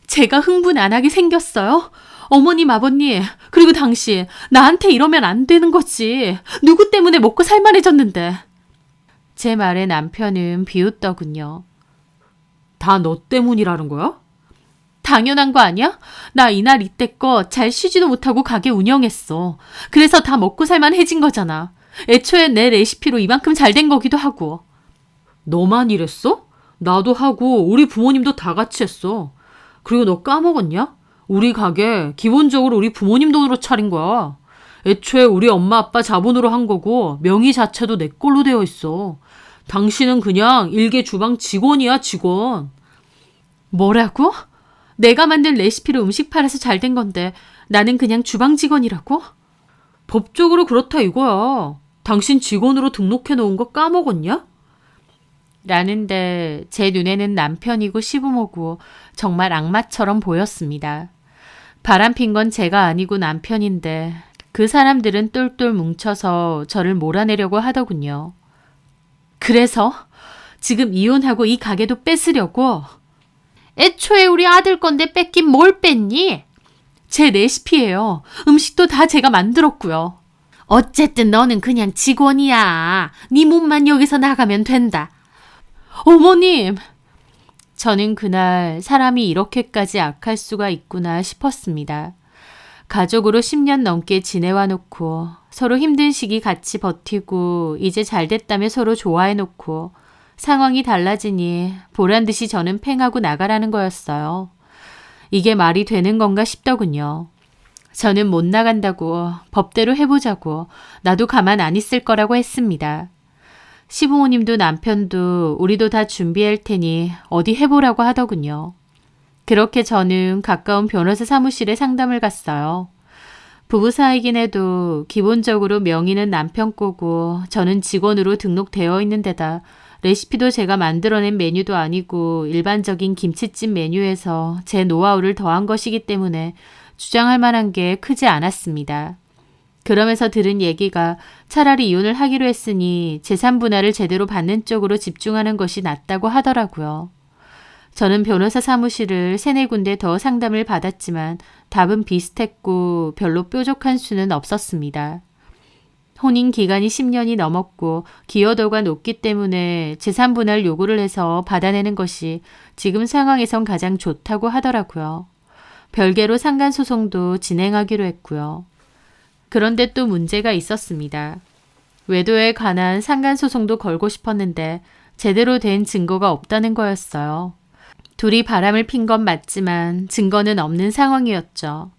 A: 제가 흥분 안 하게 생겼어요? 어머님, 아버님, 그리고 당신, 나한테 이러면 안 되는 거지. 누구 때문에 먹고 살만해졌는데. 제 말에 남편은 비웃더군요. 다 너 때문이라는 거야? 당연한 거 아니야? 나 이날 이때껏 잘 쉬지도 못하고 가게 운영했어. 그래서 다 먹고 살만해진 거잖아. 애초에 내 레시피로 이만큼 잘 된 거기도 하고. 너만 이랬어? 나도 하고 우리 부모님도 다 같이 했어. 그리고 너 까먹었냐? 우리 가게 기본적으로 우리 부모님 돈으로 차린 거야. 애초에 우리 엄마 아빠 자본으로 한 거고 명의 자체도 내 걸로 되어 있어. 당신은 그냥 일개 주방 직원이야, 직원. 뭐라고? 내가 만든 레시피로 음식 팔아서 잘 된 건데 나는 그냥 주방 직원이라고? 법적으로 그렇다 이거야. 당신 직원으로 등록해 놓은 거 까먹었냐? 라는데 제 눈에는 남편이고 시부모고 정말 악마처럼 보였습니다. 바람핀 건 제가 아니고 남편인데 그 사람들은 똘똘 뭉쳐서 저를 몰아내려고 하더군요. 그래서 지금 이혼하고 이 가게도 뺏으려고? 애초에 우리 아들 건데 뺏긴 뭘 뺐니?
B: 제 레시피예요. 음식도 다 제가 만들었고요.
A: 어쨌든 너는 그냥 직원이야. 네 몸만 여기서 나가면 된다.
B: 어머님!
A: 저는 그날 사람이 이렇게까지 악할 수가 있구나 싶었습니다. 가족으로 10년 넘게 지내와 놓고 서로 힘든 시기 같이 버티고 이제 잘 됐다며 서로 좋아해 놓고 상황이 달라지니 보란듯이 저는 팽하고 나가라는 거였어요. 이게 말이 되는 건가 싶더군요. 저는 못 나간다고 법대로 해보자고 나도 가만 안 있을 거라고 했습니다. 시부모님도 남편도 우리도 다 준비할 테니 어디 해보라고 하더군요. 그렇게 저는 가까운 변호사 사무실에 상담을 갔어요. 부부 사이긴 해도 기본적으로 명의는 남편 거고 저는 직원으로 등록되어 있는 데다 레시피도 제가 만들어낸 메뉴도 아니고 일반적인 김치찜 메뉴에서 제 노하우를 더한 것이기 때문에 주장할 만한 게 크지 않았습니다. 그러면서 들은 얘기가 차라리 이혼을 하기로 했으니 재산 분할을 제대로 받는 쪽으로 집중하는 것이 낫다고 하더라고요. 저는 변호사 사무실을 3-4군데 더 상담을 받았지만 답은 비슷했고 별로 뾰족한 수는 없었습니다. 혼인 기간이 10년이 넘었고 기여도가 높기 때문에 재산 분할 요구를 해서 받아내는 것이 지금 상황에선 가장 좋다고 하더라고요. 별개로 상간소송도 진행하기로 했고요. 그런데 또 문제가 있었습니다. 외도에 관한 상간소송도 걸고 싶었는데 제대로 된 증거가 없다는 거였어요. 둘이 바람을 핀 건 맞지만 증거는 없는 상황이었죠.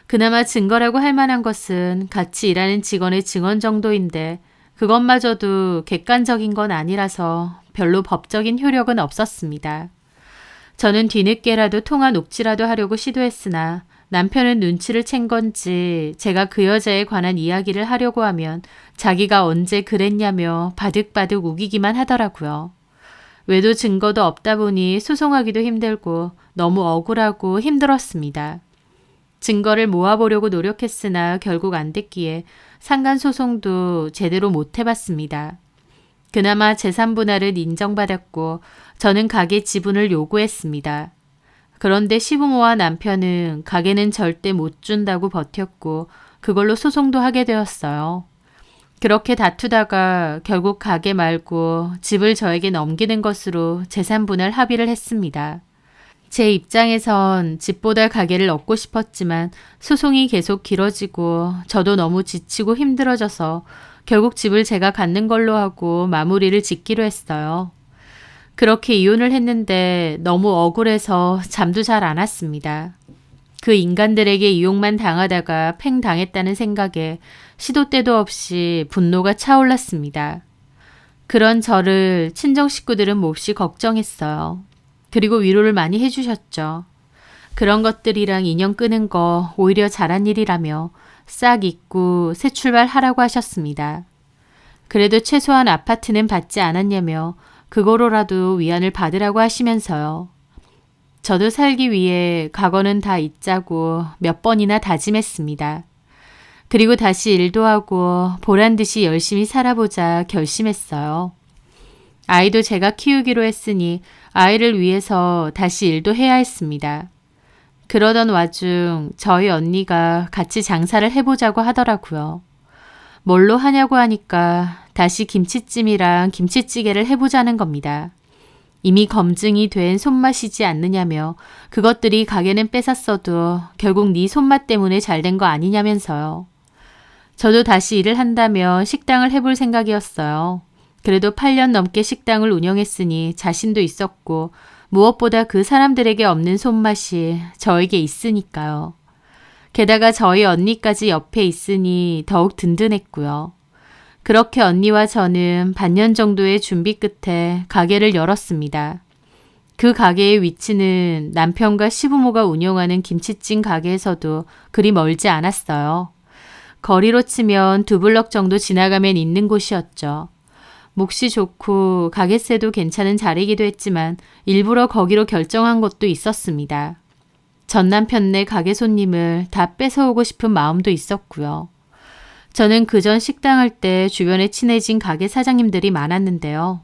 A: 그나마 증거라고 할 만한 것은 같이 일하는 직원의 증언 정도인데 그것마저도 객관적인 건 아니라서 별로 법적인 효력은 없었습니다. 저는 뒤늦게라도 통화 녹취라도 하려고 시도했으나 남편은 눈치를 챈 건지 제가 그 여자에 관한 이야기를 하려고 하면 자기가 언제 그랬냐며 바득바득 우기기만 하더라고요. 외도 증거도 없다 보니 소송하기도 힘들고 너무 억울하고 힘들었습니다. 증거를 모아보려고 노력했으나 결국 안 됐기에 상간소송도 제대로 못 해봤습니다. 그나마 재산 분할은 인정받았고 저는 가게 지분을 요구했습니다. 그런데 시부모와 남편은 가게는 절대 못 준다고 버텼고 그걸로 소송도 하게 되었어요. 그렇게 다투다가 결국 가게 말고 집을 저에게 넘기는 것으로 재산 분할 합의를 했습니다. 제 입장에선 집보다 가게를 얻고 싶었지만 소송이 계속 길어지고 저도 너무 지치고 힘들어져서 결국 집을 제가 갖는 걸로 하고 마무리를 짓기로 했어요. 그렇게 이혼을 했는데 너무 억울해서 잠도 잘 안 왔습니다. 그 인간들에게 이용만 당하다가 팽 당했다는 생각에 시도 때도 없이 분노가 차올랐습니다. 그런 저를 친정 식구들은 몹시 걱정했어요. 그리고 위로를 많이 해주셨죠. 그런 것들이랑 인연 끄는 거 오히려 잘한 일이라며 싹 잊고 새 출발하라고 하셨습니다. 그래도 최소한 아파트는 받지 않았냐며 그거로라도 위안을 받으라고 하시면서요. 저도 살기 위해 과거는 다 잊자고 몇 번이나 다짐했습니다. 그리고 다시 일도 하고 보란듯이 열심히 살아보자 결심했어요. 아이도 제가 키우기로 했으니 아이를 위해서 다시 일도 해야 했습니다. 그러던 와중 저희 언니가 같이 장사를 해보자고 하더라고요. 뭘로 하냐고 하니까 다시 김치찜이랑 김치찌개를 해보자는 겁니다. 이미 검증이 된 손맛이지 않느냐며 그것들이 가게는 뺏었어도 결국 네 손맛 때문에 잘된 거 아니냐면서요. 저도 다시 일을 한다며 식당을 해볼 생각이었어요. 그래도 8년 넘게 식당을 운영했으니 자신도 있었고 무엇보다 그 사람들에게 없는 손맛이 저에게 있으니까요. 게다가 저희 언니까지 옆에 있으니 더욱 든든했고요. 그렇게 언니와 저는 반년 정도의 준비 끝에 가게를 열었습니다. 그 가게의 위치는 남편과 시부모가 운영하는 김치찜 가게에서도 그리 멀지 않았어요. 거리로 치면 2블럭 정도 지나가면 있는 곳이었죠. 몫이 좋고 가게세도 괜찮은 자리이기도 했지만 일부러 거기로 결정한 것도 있었습니다. 전 남편네 가게 손님을 다 뺏어오고 싶은 마음도 있었고요. 저는 그전 식당 할 때 주변에 친해진 가게 사장님들이 많았는데요.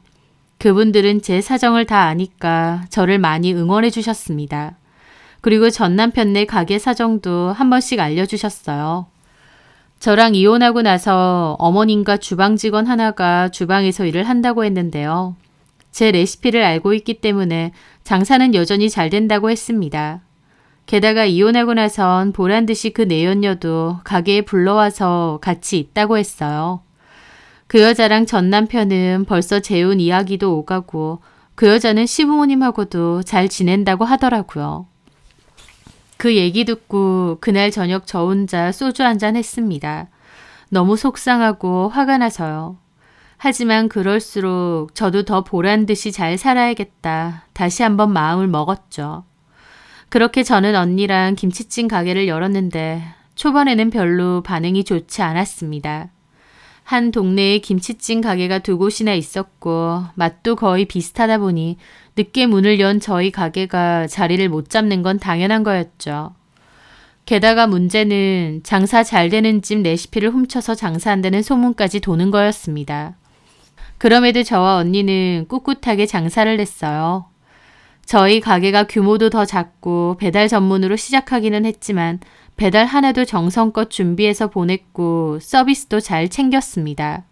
A: 그분들은 제 사정을 다 아니까 저를 많이 응원해 주셨습니다. 그리고 전 남편네 가게 사정도 한 번씩 알려주셨어요. 저랑 이혼하고 나서 어머님과 주방 직원 하나가 주방에서 일을 한다고 했는데요. 제 레시피를 알고 있기 때문에 장사는 여전히 잘 된다고 했습니다. 게다가 이혼하고 나선 보란듯이 그 내연녀도 가게에 불러와서 같이 있다고 했어요. 그 여자랑 전 남편은 벌써 재혼 이야기도 오가고 그 여자는 시부모님하고도 잘 지낸다고 하더라고요. 그 얘기 듣고 그날 저녁 저 혼자 소주 한잔 했습니다. 너무 속상하고 화가 나서요. 하지만 그럴수록 저도 더 보란듯이 잘 살아야겠다. 다시 한번 마음을 먹었죠. 그렇게 저는 언니랑 김치찜 가게를 열었는데 초반에는 별로 반응이 좋지 않았습니다. 한 동네에 김치찜 가게가 두 곳이나 있었고 맛도 거의 비슷하다 보니 늦게 문을 연 저희 가게가 자리를 못 잡는 건 당연한 거였죠. 게다가 문제는 장사 잘 되는 집 레시피를 훔쳐서 장사한다는 소문까지 도는 거였습니다. 그럼에도 저와 언니는 꿋꿋하게 장사를 했어요. 저희 가게가 규모도 더 작고 배달 전문으로 시작하기는 했지만 배달 하나도 정성껏 준비해서 보냈고 서비스도 잘 챙겼습니다.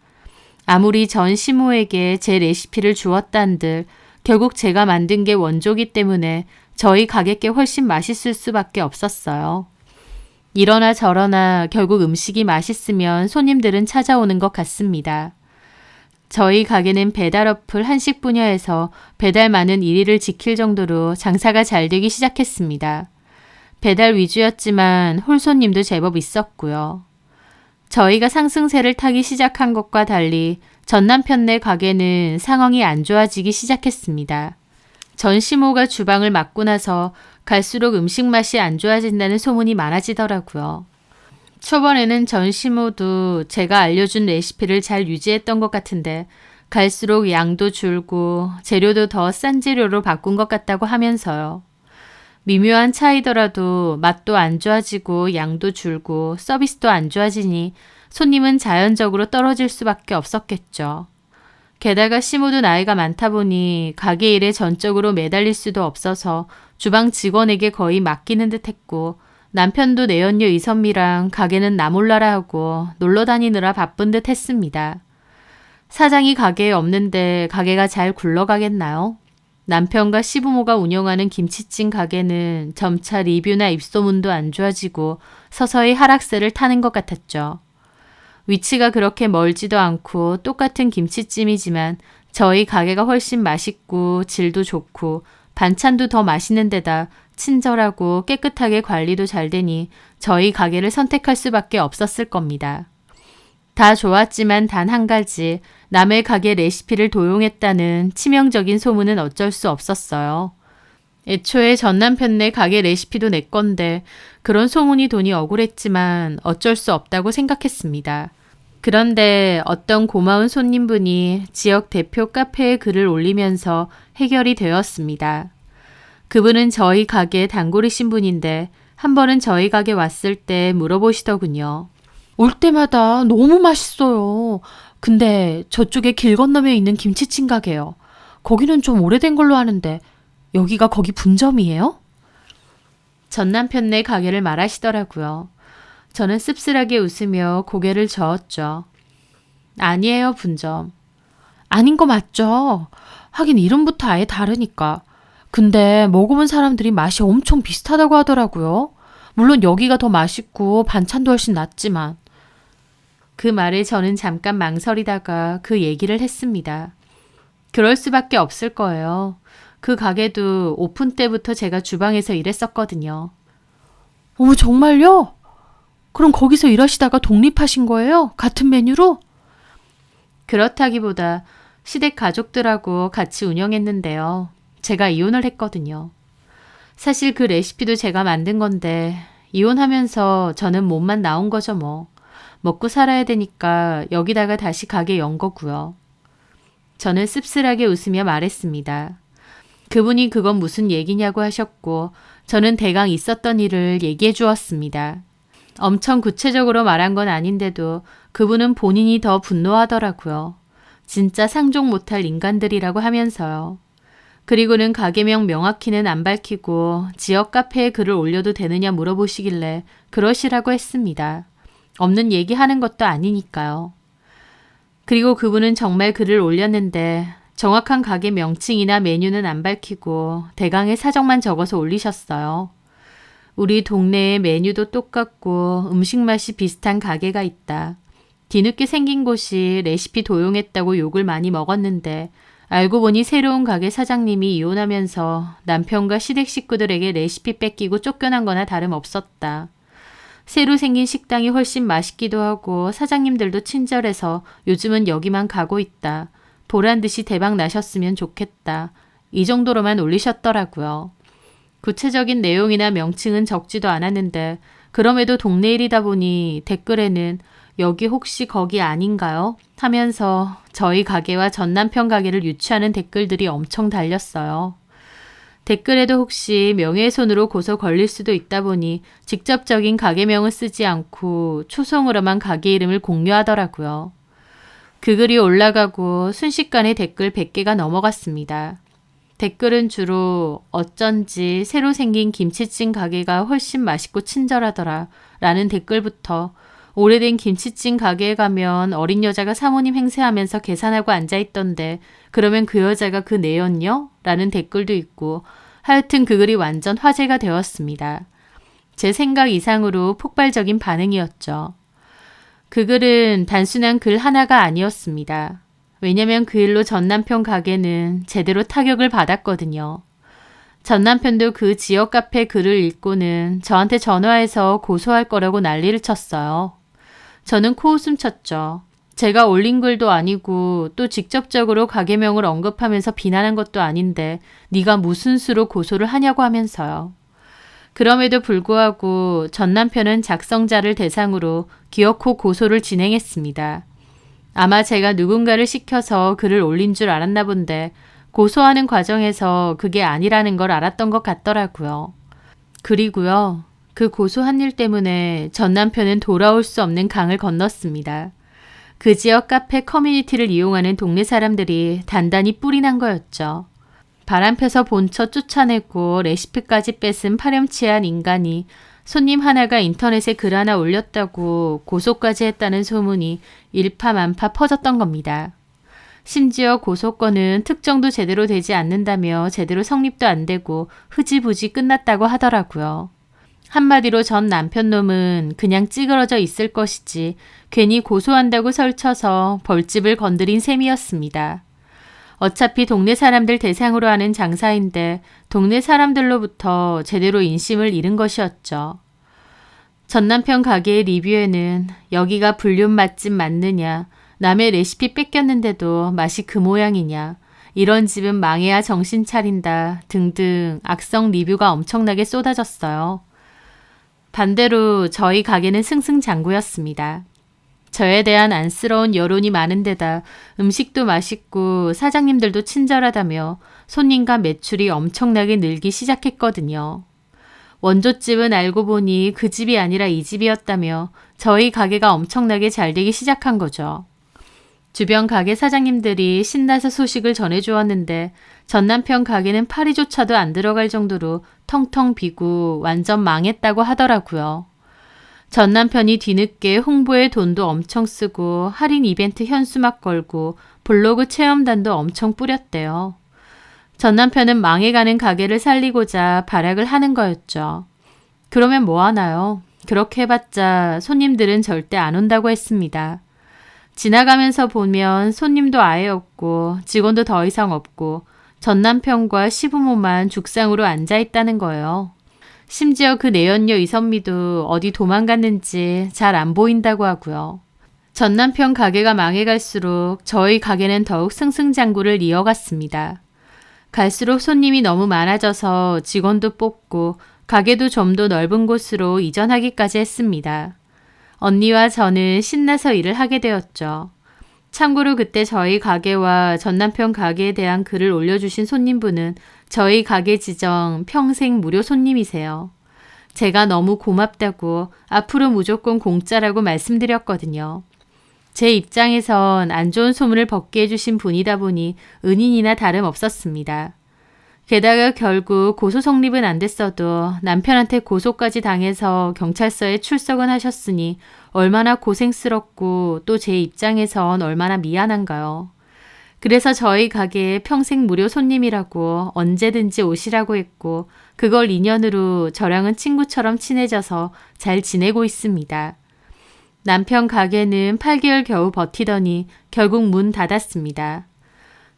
A: 아무리 전 시모에게 제 레시피를 주었다 한들 결국 제가 만든 게 원조기 때문에 저희 가게께 훨씬 맛있을 수밖에 없었어요. 이러나 저러나 결국 음식이 맛있으면 손님들은 찾아오는 것 같습니다. 저희 가게는 배달 어플 한식 분야에서 배달 많은 1위를 지킬 정도로 장사가 잘 되기 시작했습니다. 배달 위주였지만 홀손님도 제법 있었고요. 저희가 상승세를 타기 시작한 것과 달리 전 남편네 가게는 상황이 안 좋아지기 시작했습니다. 전 시모가 주방을 맡고 나서 갈수록 음식 맛이 안 좋아진다는 소문이 많아지더라고요. 초반에는 전 시모도 제가 알려준 레시피를 잘 유지했던 것 같은데 갈수록 양도 줄고 재료도 더 싼 재료로 바꾼 것 같다고 하면서요. 미묘한 차이더라도 맛도 안 좋아지고 양도 줄고 서비스도 안 좋아지니 손님은 자연적으로 떨어질 수밖에 없었겠죠. 게다가 시모도 나이가 많다 보니 가게 일에 전적으로 매달릴 수도 없어서 주방 직원에게 거의 맡기는 듯 했고 남편도 내연녀 이선미랑 가게는 나 몰라라 하고 놀러 다니느라 바쁜 듯 했습니다. 사장이 가게에 없는데 가게가 잘 굴러가겠나요? 남편과 시부모가 운영하는 김치찜 가게는 점차 리뷰나 입소문도 안 좋아지고 서서히 하락세를 타는 것 같았죠. 위치가 그렇게 멀지도 않고 똑같은 김치찜이지만 저희 가게가 훨씬 맛있고 질도 좋고 반찬도 더 맛있는 데다 친절하고 깨끗하게 관리도 잘 되니 저희 가게를 선택할 수밖에 없었을 겁니다. 다 좋았지만 단 한 가지, 남의 가게 레시피를 도용했다는 치명적인 소문은 어쩔 수 없었어요. 애초에 전 남편네 가게 레시피도 내 건데 그런 소문이 도니 억울했지만 어쩔 수 없다고 생각했습니다. 그런데 어떤 고마운 손님분이 지역 대표 카페에 글을 올리면서 해결이 되었습니다. 그분은 저희 가게 단골이신 분인데 한 번은 저희 가게 왔을 때 물어보시더군요.
B: 올 때마다 너무 맛있어요. 근데 저쪽에 길 건너면 있는 김치찜 가게요. 거기는 좀 오래된 걸로 아는데 여기가 거기 분점이에요?
A: 전 남편네 가게를 말하시더라고요. 저는 씁쓸하게 웃으며 고개를 저었죠. 아니에요, 분점.
B: 아닌 거 맞죠? 하긴 이름부터 아예 다르니까. 근데 먹어본 사람들이 맛이 엄청 비슷하다고 하더라고요. 물론 여기가 더 맛있고 반찬도 훨씬 낫지만.
A: 그 말에 저는 잠깐 망설이다가 그 얘기를 했습니다. 그럴 수밖에 없을 거예요. 그 가게도 오픈 때부터 제가 주방에서 일했었거든요.
B: 어머, 정말요? 그럼 거기서 일하시다가 독립하신 거예요? 같은 메뉴로?
A: 그렇다기보다 시댁 가족들하고 같이 운영했는데요. 제가 이혼을 했거든요. 사실 그 레시피도 제가 만든 건데 이혼하면서 저는 몸만 나온 거죠 뭐. 먹고 살아야 되니까 여기다가 다시 가게 연 거고요. 저는 씁쓸하게 웃으며 말했습니다. 그분이 그건 무슨 얘기냐고 하셨고 저는 대강 있었던 일을 얘기해 주었습니다. 엄청 구체적으로 말한 건 아닌데도 그분은 본인이 더 분노하더라고요. 진짜 상종 못할 인간들이라고 하면서요. 그리고는 가게명 명확히는 안 밝히고 지역 카페에 글을 올려도 되느냐 물어보시길래 그러시라고 했습니다. 없는 얘기하는 것도 아니니까요. 그리고 그분은 정말 글을 올렸는데 정확한 가게 명칭이나 메뉴는 안 밝히고 대강의 사정만 적어서 올리셨어요. 우리 동네에 메뉴도 똑같고 음식 맛이 비슷한 가게가 있다. 뒤늦게 생긴 곳이 레시피 도용했다고 욕을 많이 먹었는데 알고 보니 새로운 가게 사장님이 이혼하면서 남편과 시댁 식구들에게 레시피 뺏기고 쫓겨난 거나 다름없었다. 새로 생긴 식당이 훨씬 맛있기도 하고 사장님들도 친절해서 요즘은 여기만 가고 있다. 보란 듯이 대박 나셨으면 좋겠다. 이 정도로만 올리셨더라고요. 구체적인 내용이나 명칭은 적지도 않았는데 그럼에도 동네 일이다 보니 댓글에는 여기 혹시 거기 아닌가요? 하면서 저희 가게와 전 남편 가게를 유추하는 댓글들이 엄청 달렸어요. 댓글에도 혹시 명예훼손으로 고소 걸릴 수도 있다 보니 직접적인 가게명을 쓰지 않고 초성으로만 가게 이름을 공유하더라고요. 그 글이 올라가고 순식간에 댓글 100개가 넘어갔습니다. 댓글은 주로 어쩐지 새로 생긴 김치찜 가게가 훨씬 맛있고 친절하더라 라는 댓글부터 오래된 김치찜 가게에 가면 어린 여자가 사모님 행세하면서 계산하고 앉아있던데 그러면 그 여자가 그 내였냐? 라는 댓글도 있고 하여튼 그 글이 완전 화제가 되었습니다. 제 생각 이상으로 폭발적인 반응이었죠. 그 글은 단순한 글 하나가 아니었습니다. 왜냐면 그 일로 전 남편 가게는 제대로 타격을 받았거든요. 전 남편도 그 지역 카페 글을 읽고는 저한테 전화해서 고소할 거라고 난리를 쳤어요. 저는 코웃음 쳤죠. 제가 올린 글도 아니고 또 직접적으로 가게명을 언급하면서 비난한 것도 아닌데 네가 무슨 수로 고소를 하냐고 하면서요. 그럼에도 불구하고 전 남편은 작성자를 대상으로 기어코 고소를 진행했습니다. 아마 제가 누군가를 시켜서 글을 올린 줄 알았나 본데 고소하는 과정에서 그게 아니라는 걸 알았던 것 같더라고요. 그리고요. 그 고소한 일 때문에 전 남편은 돌아올 수 없는 강을 건넜습니다. 그 지역 카페 커뮤니티를 이용하는 동네 사람들이 단단히 뿔이 난 거였죠. 바람펴서 본처 쫓아내고 레시피까지 뺏은 파렴치한 인간이 손님 하나가 인터넷에 글 하나 올렸다고 고소까지 했다는 소문이 일파만파 퍼졌던 겁니다. 심지어 고소건은 특정도 제대로 되지 않는다며 제대로 성립도 안 되고 흐지부지 끝났다고 하더라고요. 한마디로 전 남편 놈은 그냥 찌그러져 있을 것이지 괜히 고소한다고 설쳐서 벌집을 건드린 셈이었습니다. 어차피 동네 사람들 대상으로 하는 장사인데 동네 사람들로부터 제대로 인심을 잃은 것이었죠. 전 남편 가게의 리뷰에는 여기가 불륜 맛집 맞느냐, 남의 레시피 뺏겼는데도 맛이 그 모양이냐, 이런 집은 망해야 정신 차린다 등등 악성 리뷰가 엄청나게 쏟아졌어요. 반대로 저희 가게는 승승장구였습니다. 저에 대한 안쓰러운 여론이 많은 데다 음식도 맛있고 사장님들도 친절하다며 손님과 매출이 엄청나게 늘기 시작했거든요. 원조집은 알고 보니 그 집이 아니라 이 집이었다며 저희 가게가 엄청나게 잘 되기 시작한 거죠. 주변 가게 사장님들이 신나서 소식을 전해주었는데 전 남편 가게는 파리조차도 안 들어갈 정도로 텅텅 비고 완전 망했다고 하더라고요. 전 남편이 뒤늦게 홍보에 돈도 엄청 쓰고 할인 이벤트 현수막 걸고 블로그 체험단도 엄청 뿌렸대요. 전 남편은 망해가는 가게를 살리고자 발악을 하는 거였죠. 그러면 뭐 하나요? 그렇게 해봤자 손님들은 절대 안 온다고 했습니다. 지나가면서 보면 손님도 아예 없고 직원도 더 이상 없고 전 남편과 시부모만 죽상으로 앉아있다는 거예요. 심지어 그 내연녀 이선미도 어디 도망갔는지 잘 안 보인다고 하고요. 전 남편 가게가 망해갈수록 저희 가게는 더욱 승승장구를 이어갔습니다. 갈수록 손님이 너무 많아져서 직원도 뽑고 가게도 좀 더 넓은 곳으로 이전하기까지 했습니다. 언니와 저는 신나서 일을 하게 되었죠. 참고로 그때 저희 가게와 전 남편 가게에 대한 글을 올려주신 손님분은 저희 가게 지정 평생 무료 손님이세요. 제가 너무 고맙다고 앞으로 무조건 공짜라고 말씀드렸거든요. 제 입장에선 안 좋은 소문을 벗게 해주신 분이다 보니 은인이나 다름없었습니다. 게다가 결국 고소 성립은 안 됐어도 남편한테 고소까지 당해서 경찰서에 출석은 하셨으니 얼마나 고생스럽고 또 제 입장에선 얼마나 미안한가요. 그래서 저희 가게에 평생 무료 손님이라고 언제든지 오시라고 했고 그걸 인연으로 저랑은 친구처럼 친해져서 잘 지내고 있습니다. 남편 가게는 8개월 겨우 버티더니 결국 문 닫았습니다.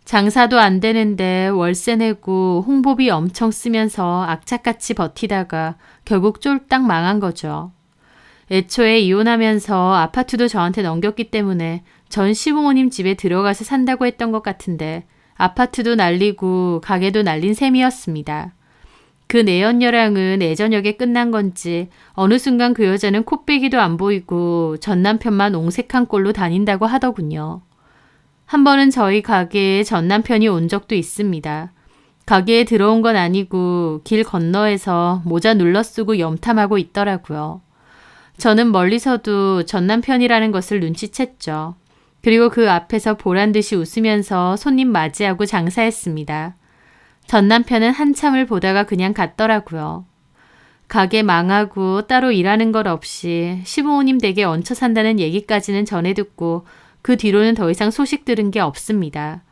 A: 장사도 안 되는데 월세 내고 홍보비 엄청 쓰면서 악착같이 버티다가 결국 쫄딱 망한 거죠. 애초에 이혼하면서 아파트도 저한테 넘겼기 때문에 전 시부모님 집에 들어가서 산다고 했던 것 같은데 아파트도 날리고 가게도 날린 셈이었습니다. 그 내연녀랑은 애저녁에 끝난 건지 어느 순간 그 여자는 코빼기도 안 보이고 전 남편만 옹색한 꼴로 다닌다고 하더군요. 한 번은 저희 가게에 전 남편이 온 적도 있습니다. 가게에 들어온 건 아니고 길 건너에서 모자 눌러 쓰고 염탐하고 있더라고요. 저는 멀리서도 전 남편이라는 것을 눈치챘죠. 그리고 그 앞에서 보란듯이 웃으면서 손님 맞이하고 장사했습니다. 전 남편은 한참을 보다가 그냥 갔더라고요. 가게 망하고 따로 일하는 것 없이 시부모님 댁에 얹혀 산다는 얘기까지는 전해 듣고 그 뒤로는 더 이상 소식 들은 게 없습니다.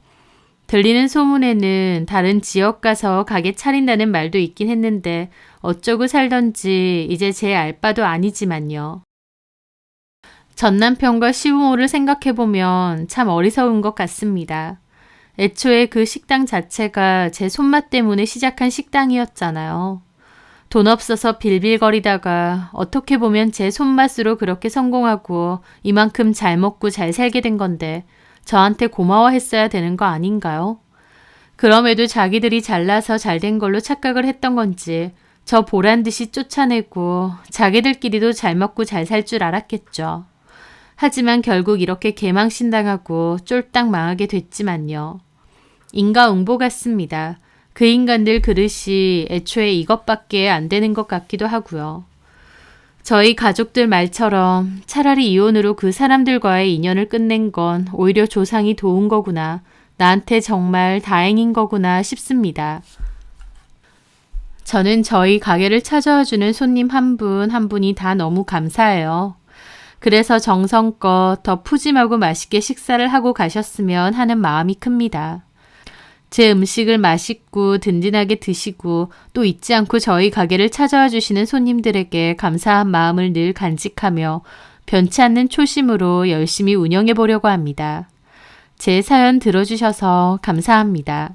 A: 들리는 소문에는 다른 지역 가서 가게 차린다는 말도 있긴 했는데 어쩌고 살던지 이제 제 알바도 아니지만요. 전 남편과 시부모를 생각해보면 참 어리석은 것 같습니다. 애초에 그 식당 자체가 제 손맛 때문에 시작한 식당이었잖아요. 돈 없어서 빌빌거리다가 어떻게 보면 제 손맛으로 그렇게 성공하고 이만큼 잘 먹고 잘 살게 된 건데 저한테 고마워했어야 되는 거 아닌가요? 그럼에도 자기들이 잘나서 잘된 걸로 착각을 했던 건지 저 보란듯이 쫓아내고 자기들끼리도 잘 먹고 잘 살 줄 알았겠죠. 하지만 결국 이렇게 개망신당하고 쫄딱 망하게 됐지만요. 인과응보 같습니다. 그 인간들 그릇이 애초에 이것밖에 안 되는 것 같기도 하고요. 저희 가족들 말처럼 차라리 이혼으로 그 사람들과의 인연을 끝낸 건 오히려 조상이 도운 거구나. 나한테 정말 다행인 거구나 싶습니다. 저는 저희 가게를 찾아와주는 손님 한 분 한 분이 다 너무 감사해요. 그래서 정성껏 더 푸짐하고 맛있게 식사를 하고 가셨으면 하는 마음이 큽니다. 제 음식을 맛있고 든든하게 드시고 또 잊지 않고 저희 가게를 찾아와 주시는 손님들에게 감사한 마음을 늘 간직하며 변치 않는 초심으로 열심히 운영해 보려고 합니다. 제 사연 들어주셔서 감사합니다.